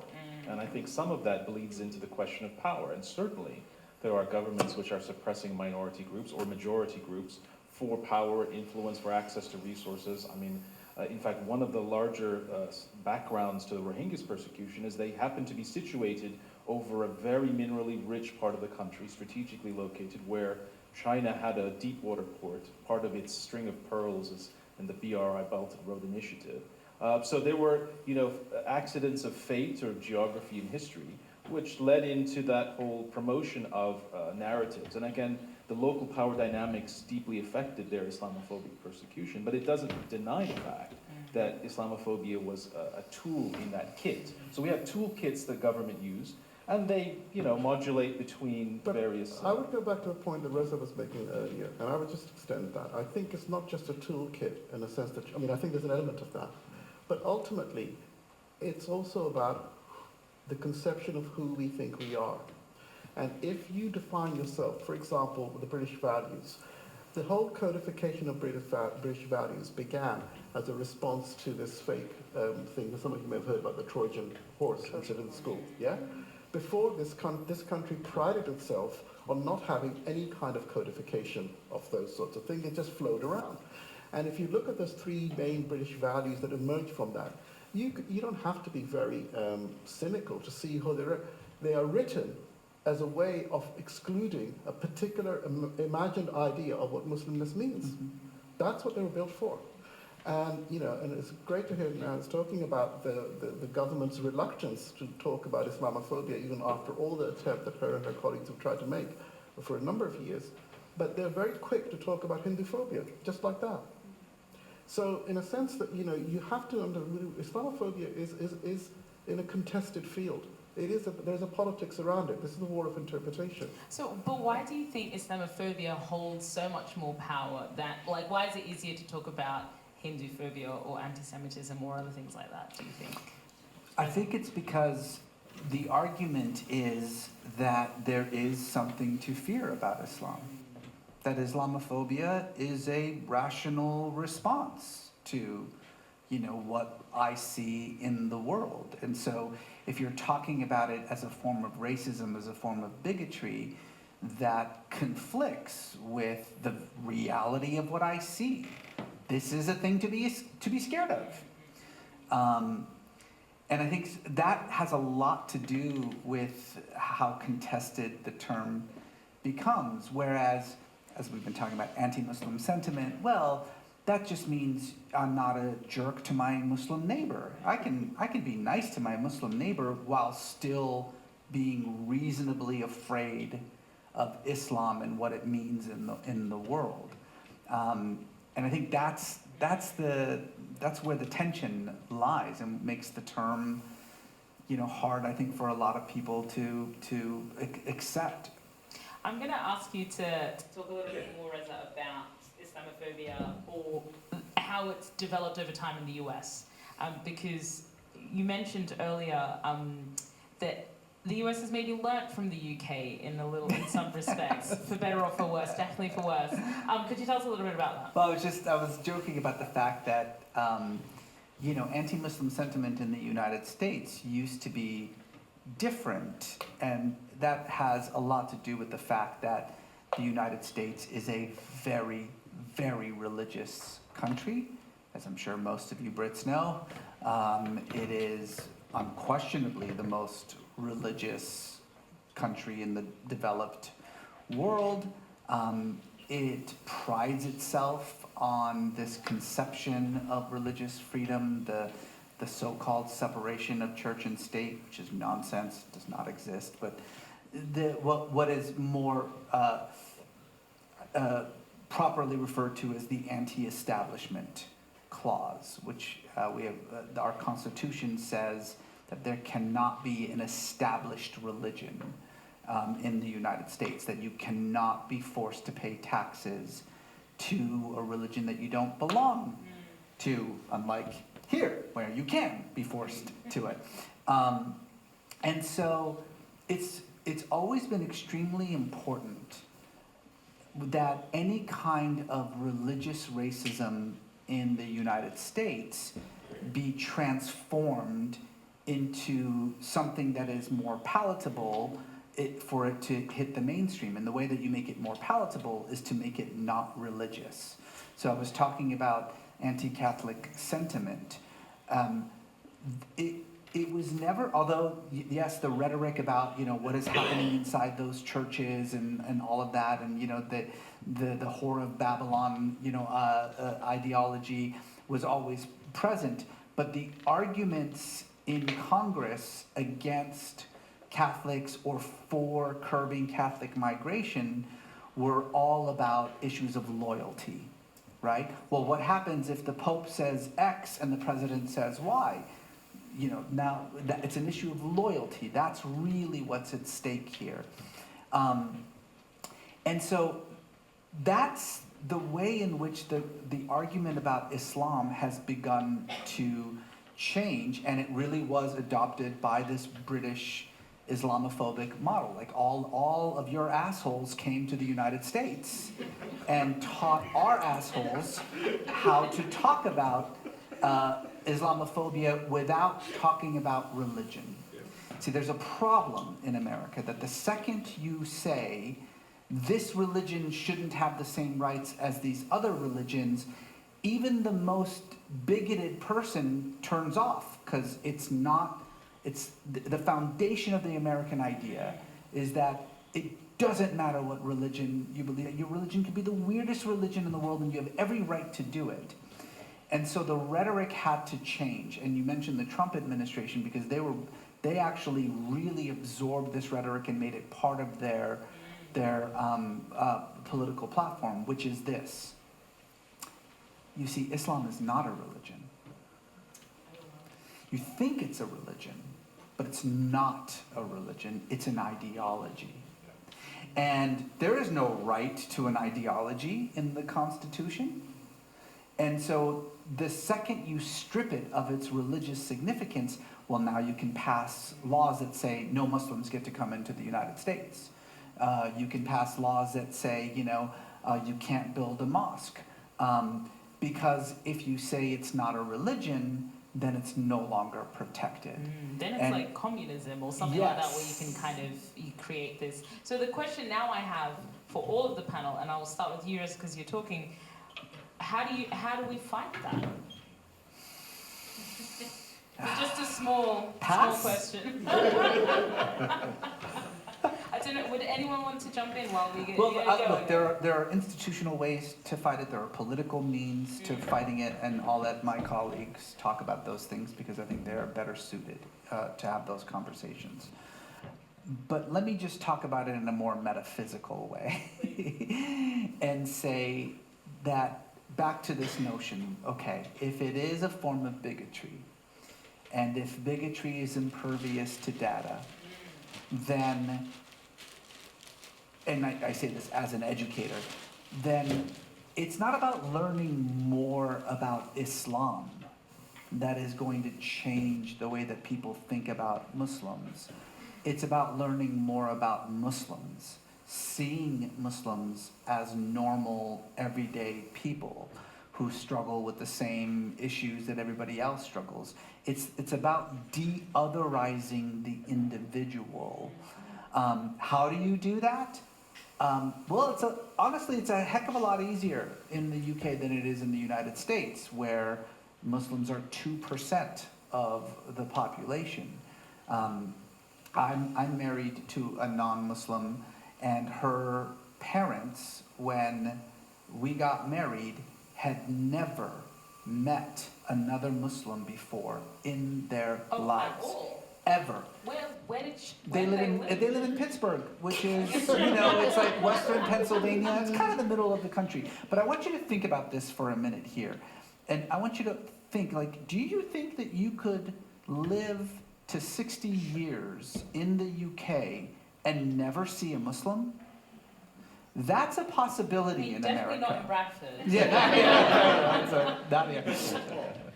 And I think some of that bleeds into the question of power. And certainly, there are governments which are suppressing minority groups or majority groups for power, influence, for access to resources. I mean, in fact, one of the larger backgrounds to the Rohingyas persecution is they happen to be situated over a very minerally rich part of the country, strategically located, where China had a deep water port. Part of its string of pearls is in the BRI Belt and Road Initiative. So there were, accidents of fate or geography and history, which led into that whole promotion of narratives. And again, the local power dynamics deeply affected their Islamophobic persecution, but it doesn't deny the fact that Islamophobia was a tool in that kit. So we have toolkits that government use, and they, modulate between various... I would go back to a point that Reza was making earlier, and I would just extend that. I think it's not just a toolkit in the sense that, I think there's an element of that, but ultimately, it's also about the conception of who we think we are. And if you define yourself, for example, with the British values, the whole codification of British values began as a response to this fake thing that some of you may have heard about, the Trojan horse incident in school, yeah? Before this country prided itself on not having any kind of codification of those sorts of things. It just flowed around. And if you look at those three main British values that emerged from that, you don't have to be very cynical to see how they are written as a way of excluding a particular imagined idea of what Muslimness means. Mm-hmm. That's what they were built for. And, and it's great to hear Naz talking about the government's reluctance to talk about Islamophobia, even after all the attempt that her and her colleagues have tried to make for a number of years. But they're very quick to talk about Hinduphobia, just like that. So in a sense that, you have to Islamophobia is in a contested field. There's a politics around it. This is a war of interpretation. So, but why do you think Islamophobia holds so much more power why is it easier to talk about Hinduphobia or anti-Semitism or other things like that, do you think? I think it's because the argument is that there is something to fear about Islam. That Islamophobia is a rational response to, what I see in the world. And so if you're talking about it as a form of racism, as a form of bigotry, that conflicts with the reality of what I see. This is a thing to be scared of. And I think that has a lot to do with how contested the term becomes. Whereas, as we've been talking about anti-Muslim sentiment, well, that just means I'm not a jerk to my Muslim neighbor. I can be nice to my Muslim neighbor while still being reasonably afraid of Islam and what it means in the world. And I think that's where the tension lies and makes the term, hard, I think, for a lot of people to accept. I'm going to ask you to talk a little bit more, Reza, about Islamophobia or how it's developed over time in the US, because you mentioned earlier that the US has maybe learnt from the UK in some respects, for better or for worse, definitely for worse. Could you tell us a little bit about that? Well, I was joking about the fact that, anti-Muslim sentiment in the United States used to be different, and that has a lot to do with the fact that the United States is a very, very religious country, as I'm sure most of you Brits know. It is unquestionably the most religious country in the developed world. It prides itself on this conception of religious freedom, the so-called separation of church and state, which is nonsense, does not exist. But what is more properly referred to as the anti-establishment clause, which our Constitution says that there cannot be an established religion in the United States, that you cannot be forced to pay taxes to a religion that you don't belong to, unlike here, where you can be forced to it. And so it's always been extremely important that any kind of religious racism in the United States be transformed into something that is more palatable for it to hit the mainstream. And the way that you make it more palatable is to make it not religious. So I was talking about anti-Catholic sentiment. It was never, although, yes, the rhetoric about, what is happening inside those churches and all of that, and, the Whore of Babylon, ideology was always present. but the arguments in Congress against Catholics or for curbing Catholic migration were all about issues of loyalty, right? Well, what happens if the Pope says X and the president says Y? You know, now it's an issue of loyalty. That's really what's at stake here. And so that's the way in which the argument about Islam has begun to change, and it really was adopted by this British Islamophobic model. Like all of your assholes came to the United States and taught our assholes how to talk about Islamophobia without talking about religion. See, there's a problem in America that the second you say this religion shouldn't have the same rights as these other religions, even the most bigoted person turns off, because it's the foundation of the American idea is that it doesn't matter what religion you believe. Your religion could be the weirdest religion in the world and you have every right to do it. And so the rhetoric had to change. And you mentioned the Trump administration because they actually really absorbed this rhetoric and made it part of their political platform, which is this. You see, Islam is not a religion. You think it's a religion, but it's not a religion. It's an ideology. And there is no right to an ideology in the Constitution. And so the second you strip it of its religious significance, well, now you can pass laws that say no Muslims get to come into the United States. You can pass laws that say, you can't build a mosque. Because if you say it's not a religion, then it's no longer protected. Then it's like communism or something like that, where you can kind of create this. So the question now I have for all of the panel, and I will start with you, because you're talking, how do we fight that? It's just a small question. I don't know, would anyone want to jump in while we get Well, look, there are institutional ways to fight it. There are political means to fighting it, and I'll let my colleagues talk about those things because I think they're better suited to have those conversations. But let me just talk about it in a more metaphysical way and say that back to this notion, okay, if it is a form of bigotry, and if bigotry is impervious to data, then, and I say this as an educator, then it's not about learning more about Islam that is going to change the way that people think about Muslims. It's about learning more about Muslims, seeing Muslims as normal, everyday people who struggle with the same issues that everybody else struggles. It's about de-otherizing the individual. How do you do that? Well, honestly, it's a heck of a lot easier in the UK than it is in the United States, where Muslims are 2% of the population. I'm married to a non-Muslim, and her parents, when we got married, had never met another Muslim before in their lives. At all? Ever. Where did she, They live in Pittsburgh, which is, it's like Western Pennsylvania. It's kind of the middle of the country. But I want you to think about this for a minute here. And I want you to think, do you think that you could live to 60 years in the UK and never see a Muslim? That's a possibility in America. Definitely not in Bradford.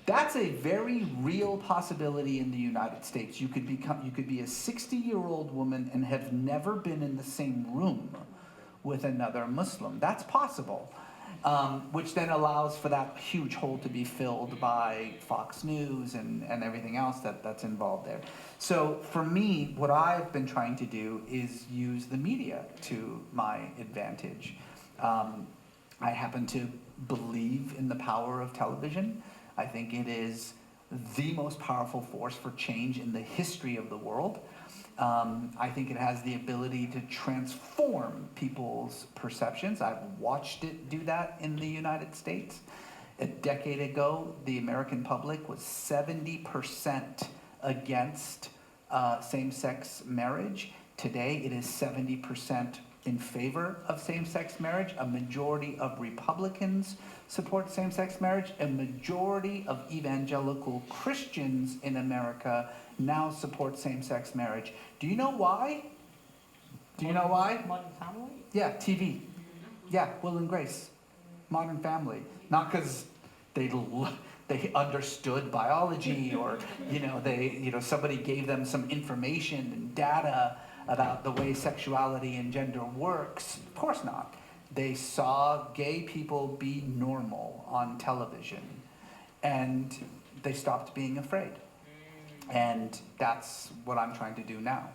That's a very real possibility in the United States. You could be a 60-year-old woman and have never been in the same room with another Muslim. That's possible, which then allows for that huge hole to be filled by Fox News and everything else that's involved there. So for me, what I've been trying to do is use the media to my advantage. I happen to believe in the power of television. I think it is the most powerful force for change in the history of the world. I think it has the ability to transform people's perceptions. I've watched it do that in the United States. A decade ago, the American public was 70% against same-sex marriage. Today, it is 70% in favor of same-sex marriage. A majority of Republicans support same-sex marriage. A majority of evangelical Christians in America now support same-sex marriage. Do you know why? Do you know why? Modern Family? Yeah, TV. Yeah, Will and Grace. Modern Family. Not because they understood biology or somebody gave them some information and data about the way sexuality and gender works. Of course not. They saw gay people be normal on television, and they stopped being afraid. And that's what I'm trying to do now.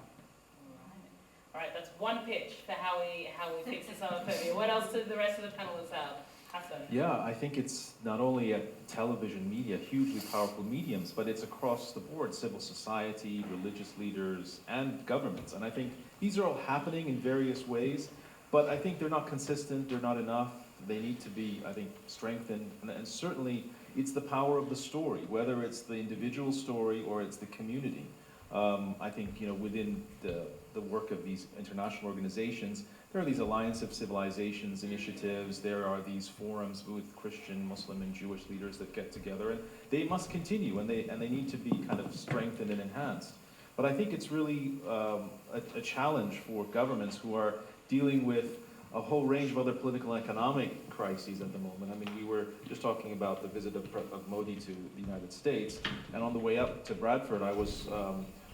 All right, that's one pitch for how we fix Islamophobia. What else did the rest of the panelists have? Hassan? Yeah, I think it's not only at television media, hugely powerful mediums, but it's across the board, civil society, religious leaders, and governments. And I think these are all happening in various ways, but I think they're not consistent, they're not enough. They need to be, I think, strengthened. And certainly, it's the power of the story, whether it's the individual story or it's the community. I think, within the work of these international organizations, there are these Alliance of Civilizations initiatives, there are these forums with Christian, Muslim, and Jewish leaders that get together, and they must continue, and they need to be kind of strengthened and enhanced. But I think it's really a challenge for governments who are dealing with a whole range of other political and economic crises at the moment. I mean, we were just talking about the visit of Modi to the United States, and on the way up to Bradford, I was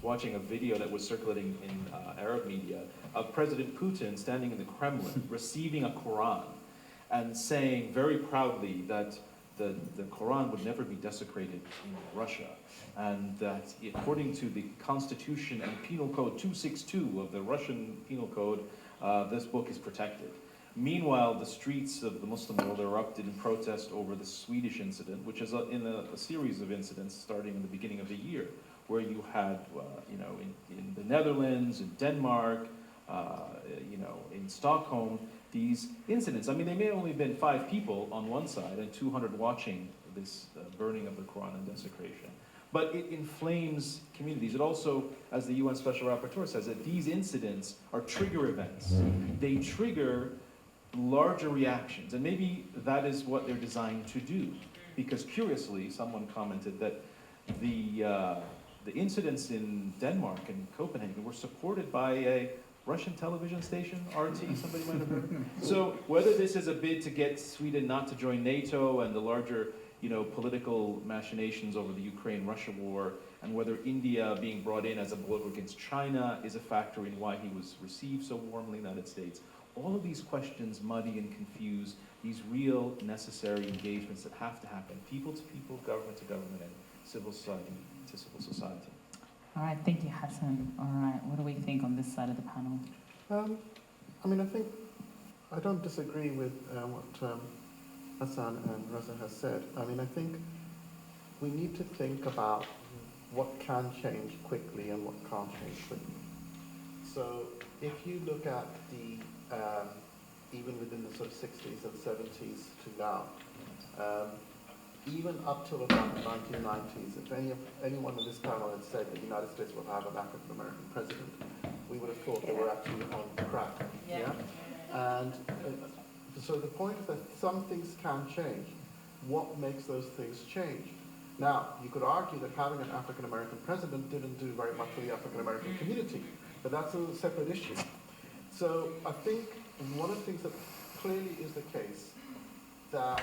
watching a video that was circulating in Arab media of President Putin standing in the Kremlin, receiving a Quran, and saying very proudly that the Quran would never be desecrated in Russia, and that according to the Constitution and Penal Code 262 of the Russian Penal Code, this book is protected. Meanwhile, the streets of the Muslim world erupted in protest over the Swedish incident, which is in a series of incidents starting in the beginning of the year, where you had, in the Netherlands, in Denmark, in Stockholm, these incidents. I mean, they may have only been 5 people on one side and 200 watching this burning of the Quran and desecration. But it inflames communities. It also, as the UN Special Rapporteur says, that these incidents are trigger events. They trigger larger reactions, and maybe that is what they're designed to do. Because curiously, someone commented that the incidents in Denmark and Copenhagen were supported by a Russian television station, RT, somebody might have heard. So whether this is a bid to get Sweden not to join NATO and the larger political machinations over the Ukraine-Russia war, and whether India being brought in as a blow against China is a factor in why he was received so warmly in the United States, all of these questions muddy and confuse these real necessary engagements that have to happen, people to people, government to government, and civil society to civil society. All right, thank you, Hassan. All right, what do we think on this side of the panel? I think I don't disagree with what Hassan and Reza has said. I think we need to think about what can change quickly and what can't change quickly. So if you look at the, even within the sort of 60s and 70s to now, even up till about the 1990s, if anyone in this panel had said that the United States would have an African-American president, we would have thought they were actually on crack. Yeah? And so the point is that some things can change. What makes those things change? Now, you could argue that having an African-American president didn't do very much for the African-American community, but that's a separate issue. So I think one of the things that clearly is the case, that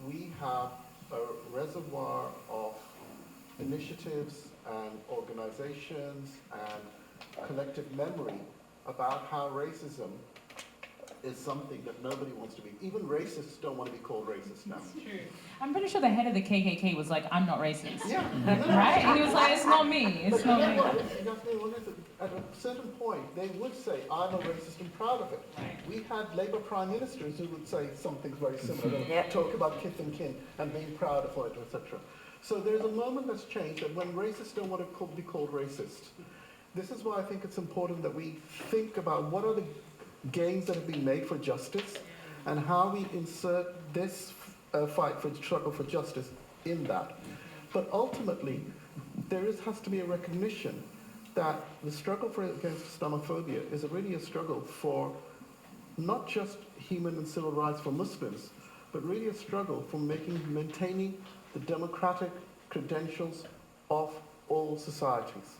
we have a reservoir of initiatives and organizations and collective memory about how racism is something that nobody wants to be. Even racists don't want to be called racist now. It's true. I'm pretty sure the head of the KKK was like, I'm not racist. Yeah. Right? And he was like, it's not me. It's not me. At a certain point, they would say, I'm a racist and proud of it. Right. We had Labour prime ministers who would say something very similar, talk about kith and kin and being proud of it, etc. So there's a moment that's changed that when racists don't want to be called racist. This is why I think it's important that we think about what are the gains that have been made for justice and how we insert this fight for struggle for justice in that. But ultimately, has to be a recognition that the struggle against Islamophobia is really a struggle for not just human and civil rights for Muslims, but really a struggle for maintaining the democratic credentials of all societies.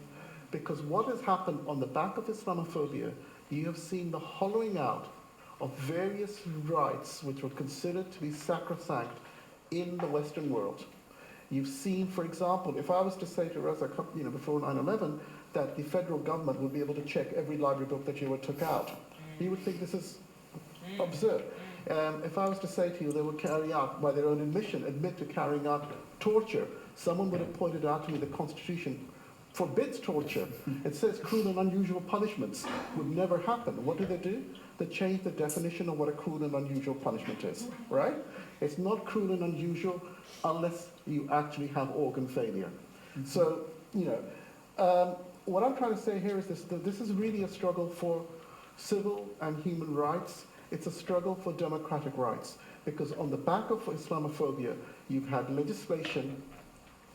Because what has happened on the back of Islamophobia, you have seen the hollowing out of various rights which were considered to be sacrosanct in the Western world. You've seen, for example, if I was to say to Reza, before 9/11, that the federal government would be able to check every library book that you took out, he would think this is absurd. If I was to say to you they would carry out, by their own admit to carrying out torture, someone would have pointed out to me the Constitution forbids torture. It says cruel and unusual punishments would never happen. What do? They change the definition of what a cruel and unusual punishment is, right? It's not cruel and unusual unless you actually have organ failure. So, what I'm trying to say here is that this is really a struggle for civil and human rights. It's a struggle for democratic rights, because on the back of Islamophobia, you've had legislation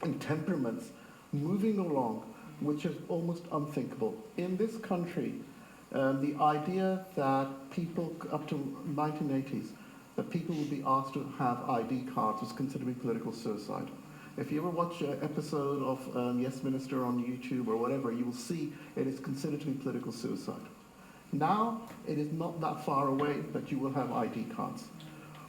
and temperaments moving along, which is almost unthinkable. In this country, the idea that people, up to 1980s, that people would be asked to have ID cards was considered to be political suicide. If you ever watch an episode of Yes Minister on YouTube or whatever, you will see it is considered to be political suicide. Now, it is not that far away that you will have ID cards.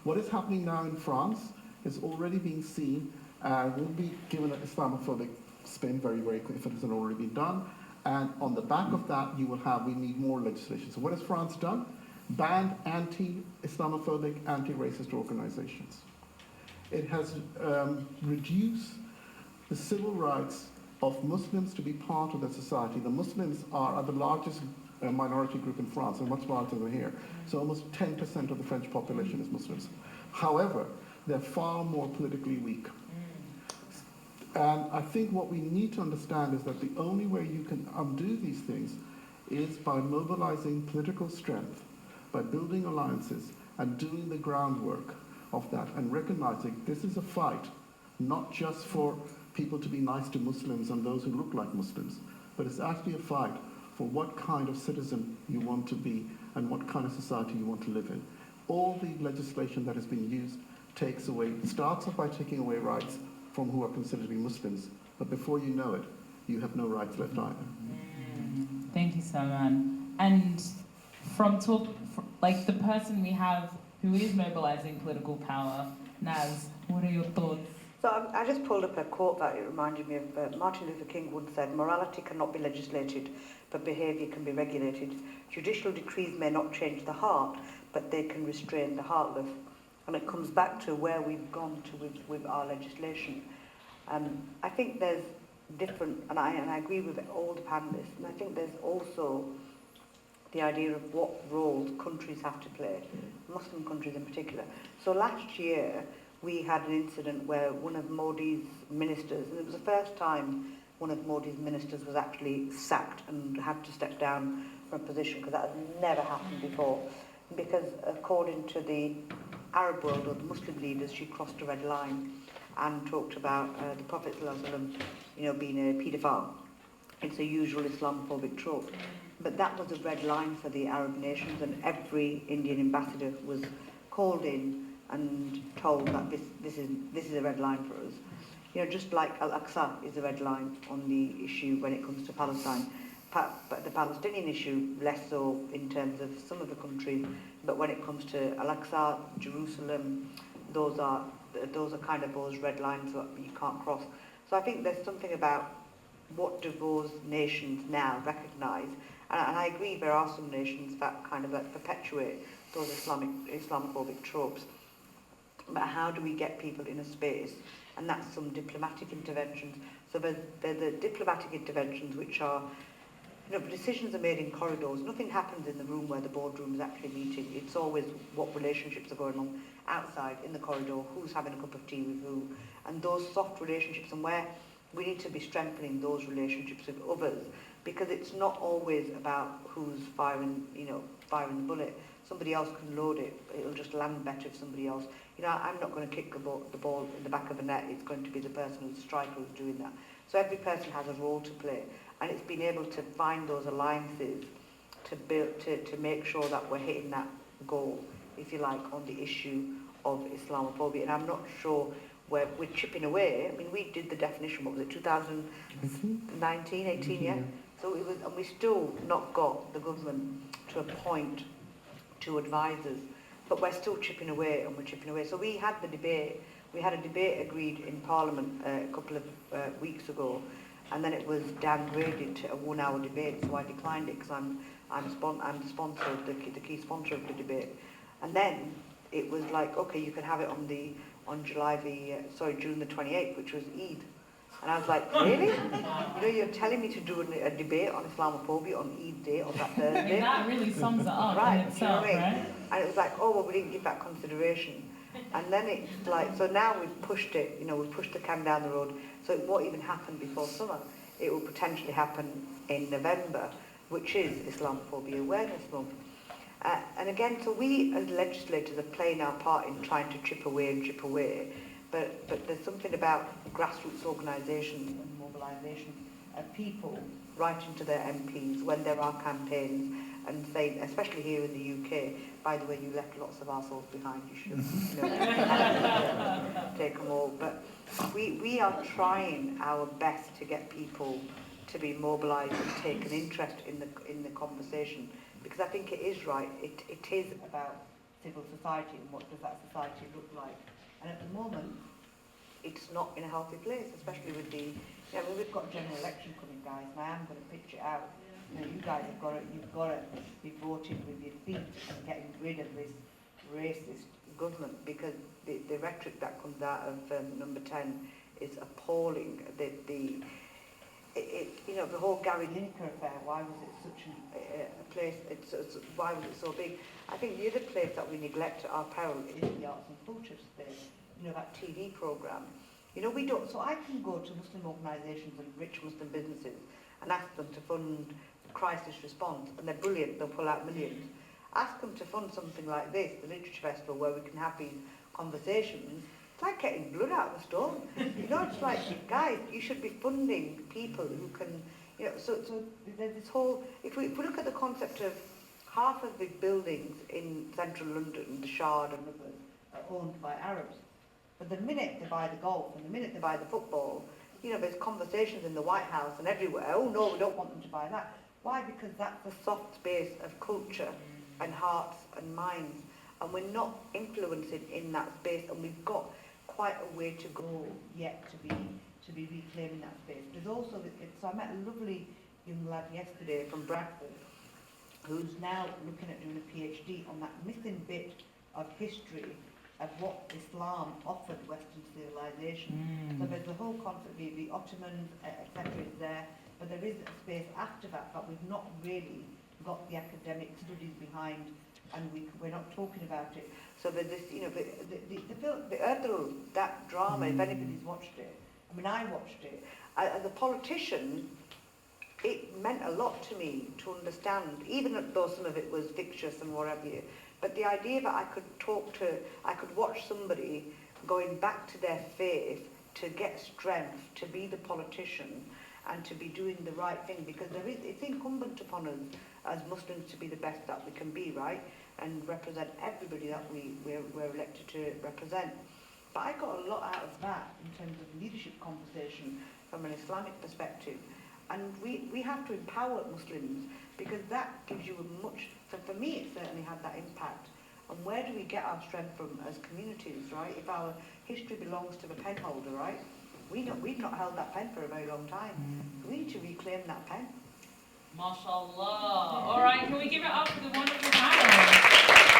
What is happening now in France is already being seen and will be given an Islamophobic spin very, very quick if it hasn't already been done. And on the back of that, we need more legislation. So what has France done? Banned anti-Islamophobic, anti-racist organizations. It has reduced the civil rights of Muslims to be part of the society. The Muslims are the largest minority group in France, and much larger than here. So almost 10% of the French population is Muslims. However, they're far more politically weak. And I think what we need to understand is that the only way you can undo these things is by mobilizing political strength, by building alliances and doing the groundwork of that, and recognizing this is a fight not just for people to be nice to Muslims and those who look like Muslims, but it's actually a fight for what kind of citizen you want to be and what kind of society you want to live in. All the legislation that has been used starts off by taking away rights from who are considered to be Muslims, but before you know it, you have no rights left either. Thank you, Salman. And the person we have who is mobilizing political power, Naz, what are your thoughts? So I just pulled up a quote that it reminded me of. Martin Luther King once said, "Morality cannot be legislated, but behaviour can be regulated. Judicial decrees may not change the heart, but they can restrain the heartless." And it comes back to where we've gone to with our legislation. I think there's different, and I agree with all the panellists, and I think there's also the idea of what roles countries have to play, Muslim countries in particular. So last year, we had an incident where one of Modi's ministers, and it was the first time one of Modi's ministers was actually sacked and had to step down from a position, because that had never happened before. Because according to the Arab world or the Muslim leaders, she crossed a red line and talked about the Prophet ﷺ, being a paedophile. It's a usual Islamophobic trope. But that was a red line for the Arab nations, and every Indian ambassador was called in and told that this is a red line for us. Just like Al-Aqsa is a red line on the issue when it comes to Palestine. But the Palestinian issue, less so in terms of some of the countries, but when it comes to Al-Aqsa, Jerusalem, those are kind of those red lines that you can't cross. So I think there's something about what do those nations now recognise, and I agree there are some nations that kind of perpetuate those Islamophobic tropes, but how do we get people in a space? And that's some diplomatic interventions. So there's the diplomatic interventions which are, the decisions are made in corridors. Nothing happens in the room where the boardroom is actually meeting. It's always what relationships are going on outside, in the corridor, who's having a cup of tea with who, and those soft relationships, and where we need to be strengthening those relationships with others, because it's not always about who's firing the bullet. somebody else can load it. It'll just land better if somebody else. You know, I'm not going to kick the ball in the back of the net. It's going to be the person who's the striker who's doing that. So every person has a role to play, and it's been able to find those alliances to build to make sure that we're hitting that goal, if you like, on the issue of Islamophobia. And I'm not sure we're chipping away. I mean, we did the definition. What was it? 2019, 18, yeah. So it was, and we still not got the government to appoint two advisors, but we're still chipping away, and we're chipping away. So we had the debate. We had a debate agreed in Parliament a couple of weeks ago, and then it was downgraded to a 1-hour debate. So I declined it because I'm the sponsor, the key sponsor of the debate. And then it was like, okay, you can have it on June the 28th, which was Eid. And I was like, really? You know, you're telling me to do a debate on Islamophobia on Eid day, on that Thursday? I mean, that really sums it up right, in itself, you know what I mean? right? And it was like, oh, well, we didn't give that consideration. And then it's like, so now we've pushed it, you know, we've pushed the can down the road, so it won't even happen before summer. It will potentially happen in November, which is Islamophobia Awareness Month. And again, so we as legislators are playing our part in trying to chip away, but there's something about grassroots organisations and mobilisation of people writing to their MPs when there are campaigns and saying, especially here in the UK, by the way, you left lots of arseholes behind, you should take them all. But we are trying our best to get people to be mobilised and take an interest in the conversation, because I think it is right. It is about civil society and what does that society look like. And at the moment, it's not in a healthy place, especially with the, we've got a general election coming, guys, and I am going to pitch it out. You know, you guys you've got to be voting with your feet and getting rid of this racist government, because the rhetoric that comes out of number 10 is appalling. The whole Gary Lineker affair, why was it such a place, why was it so big? I think the other place that we neglect at our peril is the arts and culture space, that TV programme. We don't, so I can go to Muslim organisations and rich Muslim businesses and ask them to fund crisis response, and they're brilliant, they'll pull out millions. Ask them to fund something like this, the Literature Festival, where we can have these conversations. It's like getting blood out of a stone. It's like, guys, you should be funding people who can, so there's this whole, if we look at the concept of half of the buildings in central London, the Shard and others, are owned by Arabs. But the minute they buy the golf and the minute they buy the football, there's conversations in the White House and everywhere, oh no, we don't want them to buy that. Why? Because that's the soft space of culture and hearts and minds, and we're not influencing in that space, and we've got quite a way to go yet to be reclaiming that space. There's also, so I met a lovely young lad yesterday from Bradford who's now looking at doing a PhD on that missing bit of history of what Islam offered Western civilization. So there's the whole concept, the Ottomans, etc. is there, but there is a space after that, but we've not really got the academic studies behind, and we're not talking about it. So there's this, the Erdal, that drama, if anybody's watched it, I mean, I watched it. As a politician, it meant a lot to me to understand, even though some of it was fictitious and whatever. But the idea that I could watch somebody going back to their faith to get strength, to be the politician, and to be doing the right thing, because it's incumbent upon us as Muslims to be the best that we can be, right? And represent everybody that we're elected to represent. But I got a lot out of that in terms of leadership conversation from an Islamic perspective. And we have to empower Muslims, because that gives you a much, so for me it certainly had that impact. And where do we get our strength from as communities, right? If our history belongs to the pen holder, right? We've not held that pen for a very long time. We need to reclaim that pen. MashaAllah. All right, can we give it up for the wonderful panel?